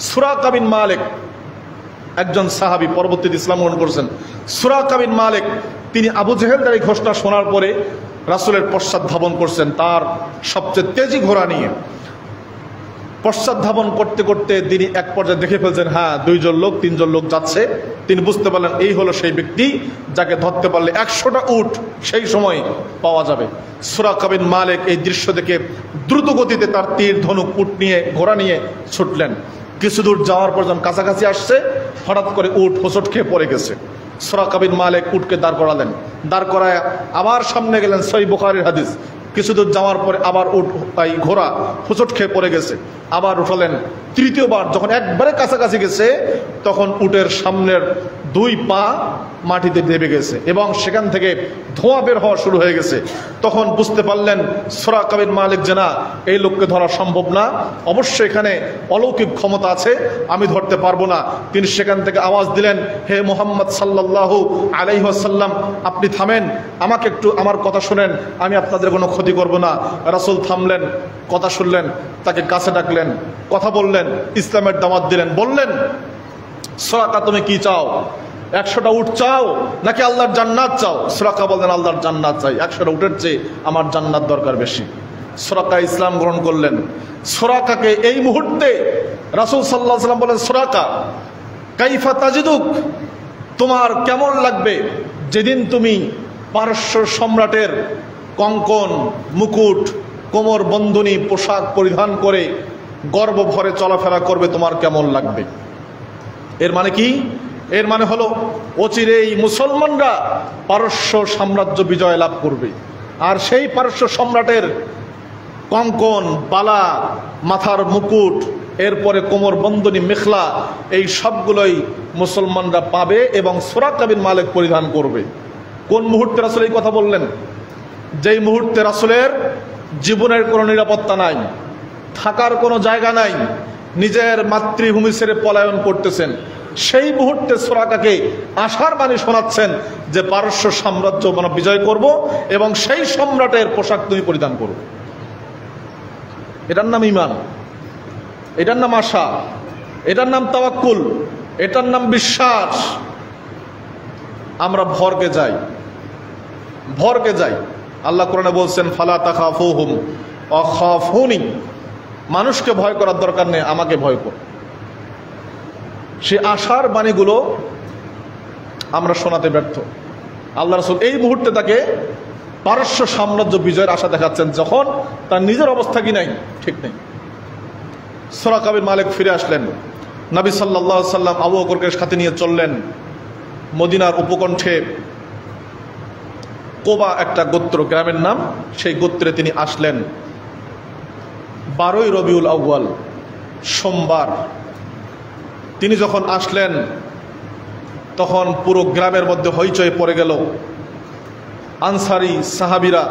সুরাকা বিন মালিক একজন সাহাবী, পরবর্তীতে ইসলাম গ্রহণ করেছেন। সুরাকা বিন মালিক তিনি আবু জেহেলের এই ঘোষণা শোনার পরে রাসূলের পশ্চাৎ করছেন তার সবচেয়ে তেজি ঘোড়া নিয়ে। পশ্চাৎ করতে করতে তিনি এক পর্যায়ে দেখে ফেলছেন, হ্যাঁ 2জন লোক 3জন লোক যাচ্ছে। তিনি বুঝতে পারলেন এই হলো সেই ব্যক্তি যাকে ধরতে পারলে 100টা উট সেই সময় পাওয়া যাবে। সুরাকা বিন মালিক এই দৃশ্য দেখে দ্রুত গতিতে তার তীর ধনুক উট নিয়ে ঘোড়া নিয়ে ছুটলেন। কিছু দূর যাওয়ার পর যখন কাছাকাছি আসছে হঠাৎ করে উট হোঁচট খেয়ে পড়ে গেছে। সুরাকা বিন মালিক উটকে দাঁড় করালেন, দাঁড় করায় আবার সামনে গেলেন, সহিহ বুখারীর হাদিস। কিছু দূর যাওয়ার পরে আবার ঘোড়া হোঁচট খেয়ে পড়ে গেছে, আবার উঠালেন। তৃতীয়বার যখন একবারে কাছাকাছি গেছে তখন উটের সামনের 2 পা মাটিতে দেবে গেছে এবং সেখান থেকে ধোঁয়া বের হওয়া শুরু হয়ে গেছে। তখন বুঝতে পারলেন সুরাকা বিন মালিক যে না, এই লোককে ধরা সম্ভব না, অবশ্যই এখানে অলৌকিক ক্ষমতা আছে, আমি ধরতে পারবো না। তিনি সেখান থেকে আওয়াজ দিলেন, হে মুহাম্মদ সাল্লাল্লাহু আলাইহি ওয়াসাল্লাম, আপনি থামেন, আমাকে একটু আমার কথা শুনেন, আমি আপনাদের কোনো ক্ষতি করব না। রাসূল থামলেন, কথা শুনলেন, তাকে কাছে ডাকলেন, কথা বললেন, ইসলামের দাওয়াত দিলেন। বললেন, সুরাকা তুমি কি চাও? 100টা উট চাও নাকি আল্লাহর জান্নাত চাও? সুরাকা বললেন, আল্লাহর জান্নাত চাই, 100টা উটের চেয়ে আমার জান্নাত দরকার বেশি। সুরাকা ইসলাম গ্রহণ করলেন। সুরাকাকে এই মুহূর্তে রাসূল সাল্লাল্লাহু আলাইহি ওয়াসাল্লাম বলেন, সুরাকা কাইফা তাজিদুক, তোমার কেমন লাগবে যেদিন তুমি পারস্য সম্রাটের কঙ্কন, মুকুট, কোমর বন্ধনী পোশাক পরিধান করে গর্ব ভরে চলাফেরা করবে, তোমার কেমন লাগবে? এর মানে কি? এর মানে হলো অচিরেই মুসলমানরা পারস্য সাম্রাজ্য বিজয় লাভ করবে, আর সেই পারস্য সম্রাটের কঙ্কন, বালা, মাথার মুকুট, এরপরে কোমর বন্ধনী, মেখলা, এই সবগুলোই মুসলমানরা পাবে এবং সুরাকা বিন মালিক পরিধান করবে। কোন মুহূর্তে রাসূল এই কথা বললেন? যেই মুহূর্তে রাসূলের জীবনের কোনো নিরাপত্তা নাই, থাকার কোনো জায়গা নাই, নিজের মাতৃভূমি ছেড়ে পলায়ন করতেছেন, সেই মুহূর্তে সুরাকাকে আশার বাণী শোনাচ্ছেন যে পারস্য সাম্রাজ্য আমরা বিজয় করব এবং সেই সম্রাটের পোশাক তুমি পরিধান করো। এটার নাম ঈমান, এটার নাম আশা, এটার নাম তাওয়াক্কুল, এটার নাম বিশ্বাস। আমরা ভরকে যাই, ভরকে যাই। আল্লাহ কোরআনে বলছেন, ফালা তাখাফুহুম ওয়াখাফুনি, মানুষকে ভয় করার দরকার নেই, আমাকে ভয় কর। সে আশার বাণীগুলো আমরা শোনাতে ব্যর্থ। আল্লাহ রাসূল এই মুহূর্তে তাকে পারস্য সাম্রাজ্য বিজয়ের আশা দেখাচ্ছেন যখন তার নিজের অবস্থা কি নাই, ঠিক নেই। সুরাকা বিন মালিক ফিরে আসলেন। নবী সাল্লাল্লাহু আলাইহি সাল্লাম আবু বকরকে সাথে নিয়ে চললেন মদিনার উপকণ্ঠে। কোবা একটা গোত্র, গ্রামের নাম, সেই গোত্রে তিনি আসলেন 12ই রবিউল আউয়াল সোমবার। তিনি যখন আসলেন তখন পুরো গ্রামের মধ্যে হইচই পড়ে গেল। আনসারি সাহাবীরা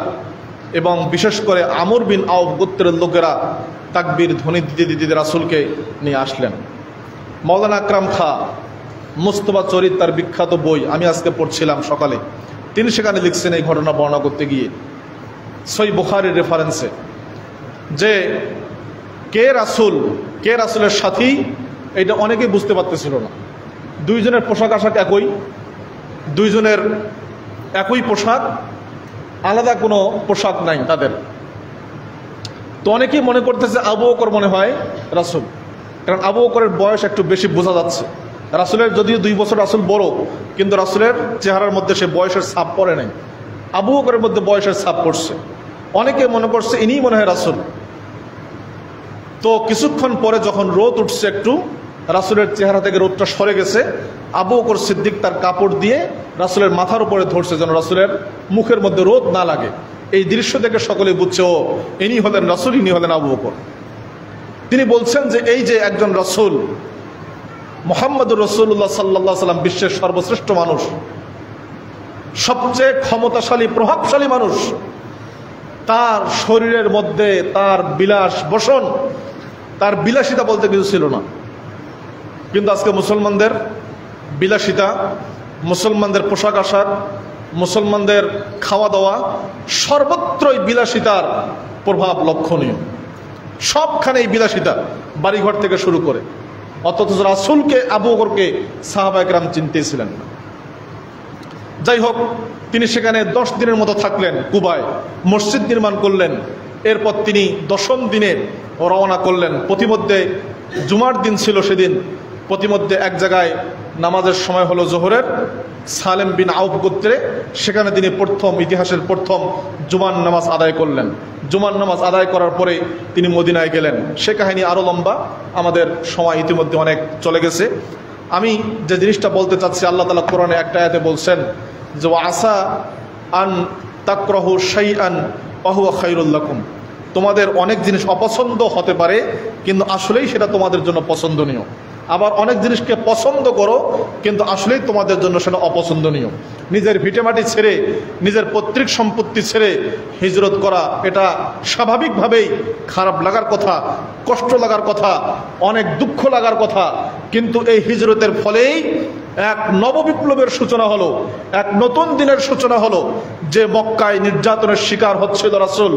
এবং বিশেষ করে আমর বিন আউফ গোত্রের লোকেরা তাকবীর ধ্বনি দিতে দিতে রাসূলকে নিয়ে আসলেন। মাওলানা আকরাম খা মুস্তফা চরিত, তার বিখ্যাত বই আমি আজকে পড়ছিলাম সকালে, তিনি সেখানে লিখছেন এই ঘটনা বর্ণনা করতে গিয়ে সহিহ বুখারীর রেফারেন্সে, যে কে রাসূল, কে রাসূলের সাথী, এটা অনেকেই বুঝতে পারতেছিল না। 2 জনের পোশাক আশাক একই, 2 জনের একই পোশাক, আলাদা কোনো পোশাক নাই তাদের। তো অনেকেই মনে করতেছে আবু বকর মনে হয় রাসূল, কারণ আবু বকরের বয়স একটু বেশি বোঝা যাচ্ছে। রাসূলের যদিও 2 বছর রাসূল বড়, কিন্তু রাসূলের চেহারার মধ্যে সে বয়সের ছাপ পড়ে নাই। আবু বকরের মধ্যে বয়সের ছাপ পড়ছে। অনেকে মনে করছে ইনিই মনে হয় রাসূল। তো কিছুক্ষণ পরে যখন রোদ উঠছে, একটু রাসূলের চেহারা থেকে রোদটা সরে গেছে, আবু বকর সিদ্দিক তার কাপড় দিয়ে রাসূলের মাথার উপরে ধরছে যেন রাসূলের মুখের মধ্যে রোদ না লাগে। এই দৃশ্য দেখে সকলেই বুঝছে ও ইনি হলেন রাসূল, ইনি হলেন আবু বকর। তিনি বলছেন যে এই যে একজন রাসূল, মুহাম্মদুর রাসূলুল্লাহ সাল্লাল্লাহু আলাইহি ওয়াসাল্লাম, বিশ্বের সর্বশ্রেষ্ঠ মানুষ, সবচেয়ে ক্ষমতাশালী প্রভাবশালী মানুষ, তার শরীরের মধ্যে তার বিলাস বসন, তার বিলাসিতা বলতে কিছু ছিল না। কিন্তু আজকে মুসলমানদের বিলাসিতা, মুসলমানদের পোশাক আশাক, মুসলমানদের খাওয়া দাওয়া, সর্বত্রই বিলাসিতার প্রভাব লক্ষণীয়। সবখানেই বিলাসিতা, বাড়িঘর থেকে শুরু করে। অথচ রাসূলকে, আবু বকরকে সাহাবায়ে কেরাম চিনতেছিলেন না। যাই হোক, তিনি সেখানে 10 দিনের মতো থাকলেন কুবায়, মসজিদ নির্মাণ করলেন। এরপর তিনি 10ম দিনে রওনা করলেন। প্রতিমধ্যে জুমার দিন ছিল সেদিন। প্রতিমধ্যে এক জায়গায় নামাজের সময় হলো জোহরের, সালেম বিন আউফ গোত্রে, সেখানে তিনি ইতিহাসের প্রথম জুমার নামাজ আদায় করলেন। জুমার নামাজ আদায় করার পরে তিনি মদিনায় গেলেন। সে কাহিনী আরও লম্বা, আমাদের সময় ইতিমধ্যে অনেক চলে গেছে। আমি যে জিনিসটা বলতে চাচ্ছি, আল্লাহ তাআলা কোরআনে একটা আয়াতে বলছেন যে আসা আন তাকরাহু শাইআন ওয়া হুয়া খায়রুল লাকুম, তোমাদের অনেক জিনিস অপছন্দ হতে পারে কিন্তু আসলেই সেটা তোমাদের জন্য পছন্দনীয়। আবার অনেক জিনিসকে পছন্দ করো কিন্তু আসলেই তোমাদের জন্য সেটা অপছন্দনীয়। নিজের ভিটেমাটি ছেড়ে, নিজের পৈতৃক সম্পত্তি ছেড়ে হিজরত করা, এটা স্বাভাবিকভাবেই খারাপ লাগার কথা, কষ্ট লাগার কথা, অনেক দুঃখ লাগার কথা। কিন্তু এই হিজরতের ফলেই এক নববিপ্লবের সূচনা হলো, এক নতুন দিনের সূচনা হলো। যে মক্কায় নির্যাতনের শিকার হচ্ছিল রাসূল,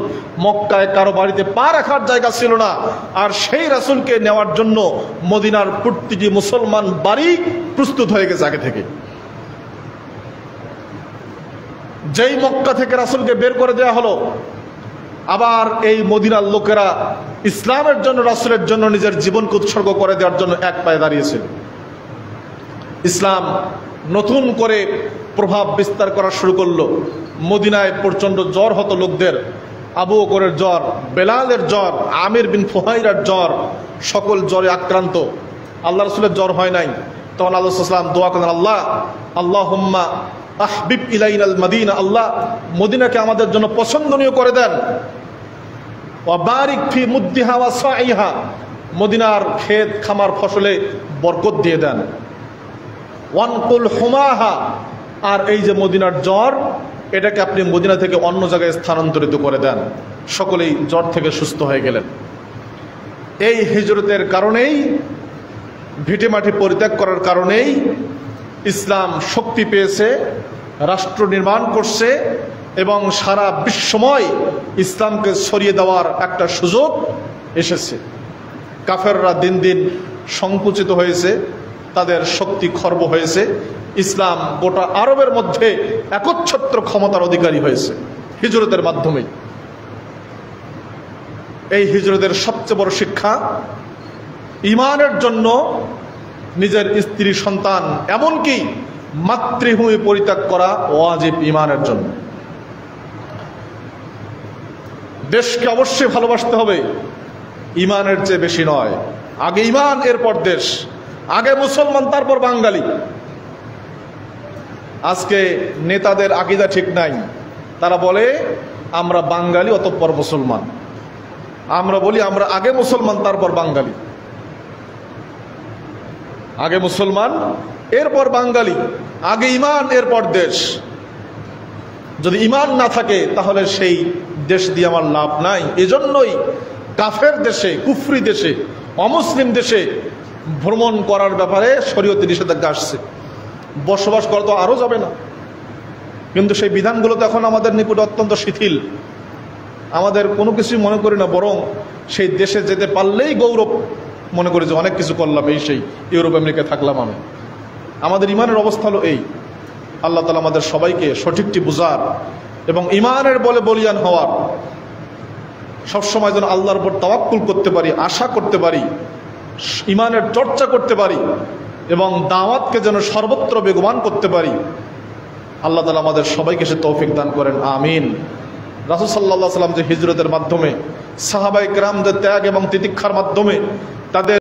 মক্কায় কারো বাড়িতে পা রাখার জায়গা ছিল না, আর সেই রাসূলকে নেওয়ার জন্য মদিনার প্রতিটি মুসলমান বাড়ি প্রস্তুত হয়ে গেছে আগে থেকে। যেই মক্কা থেকে রাসূলকে বের করে দেওয়া হলো, আবার এই মদিনার লোকেরা ইসলামের জন্য, রাসূলের জন্য নিজের জীবনকে উৎসর্গ করে দেওয়ার জন্য এক পায়ে দাঁড়িয়েছিল। ইসলাম নতুন করে প্রভাব বিস্তার করা শুরু করলো। মদিনায় প্রচণ্ড জ্বর হতো লোকদের, আবু বকরের জ্বর, বেলালের জ্বর, আমির বিন ফুহাইরার জ্বর, সকল জ্বরে আক্রান্ত। আল্লাহ রাসূলের জ্বর হয় নাই। তখন আল্লাহ সাল্লাল্লাহু দোয়া করেন, আল্লাহুম্মা আহবিব ইলাইনাল মদিনা, আল্লাহ মদিনাকে আমাদের জন্য পছন্দনীয় করে দেন। ওয়া বারিক ফি মুদ্দিহা ওয়া সাইহা, মদিনার ক্ষেত খামার ফসলে বরকত দিয়ে দেন। ওয়ানকুল হুমাহা, আর এই যে মদিনার জ্বর, এটাকে আপনি মদিনা থেকে অন্য জায়গায় স্থানান্তরিত করে দেন। সকলেই জ্বর থেকে সুস্থ হয়ে গেলেন। এই হিজরতের কারণেই, ভিটেমাটি পরিত্যাগ করার কারণেই ইসলাম শক্তি পেয়েছে, রাষ্ট্র নির্মাণ করছে এবং সারা বিশ্বময় ইসলামকে ছড়িয়ে দেওয়ার একটা সুযোগ এসেছে। কাফেররা দিন দিন সংকুচিত হয়েছে, তাদের শক্তি খর্ব হয়েছে। ইসলাম গোটা আরবের মধ্যে একচ্ছত্র ক্ষমতার অধিকারী হয়েছে হিজরতের মাধ্যমে। এই হিজরতের সবচেয়ে বড় শিক্ষা, ঈমানের জন্য নিজের স্ত্রী সন্তান, এমনকি মাতৃভূমি পরিত্যাগ করা ওয়াজিব ঈমানের জন্য। দেশকে অবশ্যই ভালোবাসতে হবে, ঈমানের চেয়ে বেশি নয়। আগে ঈমান, এরপর দেশ। আগে মুসলমান, তারপর বাঙালি। আজকে নেতাদের আকীদা ঠিক নাই। তারা বলে আমরা বাঙালি অতঃপর মুসলমান। আমরা বলি আমরা আগে মুসলমান তারপর বাঙালি। আগে মুসলমান, এরপর বাঙালি। আগে ঈমান, এরপর দেশ। যদি ঈমান না থাকে তাহলে সেই দেশ দিয়ে আমার লাভ নাই। এজন্যই কাফের দেশে, কুফরি দেশে, অমুসলিম দেশে ভ্রমণ করার ব্যাপারে শরীয়তে নিষেধাজ্ঞা আসছে। বসবাস করা তো আরও যাবে না, কিন্তু সেই বিধানগুলো তো এখন আমাদের নিকটে অত্যন্ত শিথিল। আমাদের কোনো কিছুই মনে করি না, বরং সেই দেশে যেতে পারলেই গৌরব মনে করি যে অনেক কিছু করলাম, এই সেই ইউরোপ আমেরিকায় থাকলাম আমি। আমাদের ঈমানের অবস্থা হলো এই। আল্লাহ তাআলা আমাদের সবাইকে সঠিকটি বুঝার এবং ঈমানের বলে বলিয়ান হওয়ার, সবসময় যেন আল্লাহর উপর তাওয়াক্কুল করতে পারি, আশা করতে পারি, ঈমানের চর্চা করতে পারি এবং দাওয়াতকে যেন সর্বত্র বেগবান করতে পারি। আল্লাহ তাআলা আমাদের সবাইকে সে তৌফিক দান করেন, আমিন। রাসূল সাল্লাল্লাহু আলাইহি ওয়াসাল্লাম যে হিজরতের মাধ্যমে, সাহাবায়ে কেরামদের ত্যাগ এবং তিতিক্ষার মাধ্যমে তাদের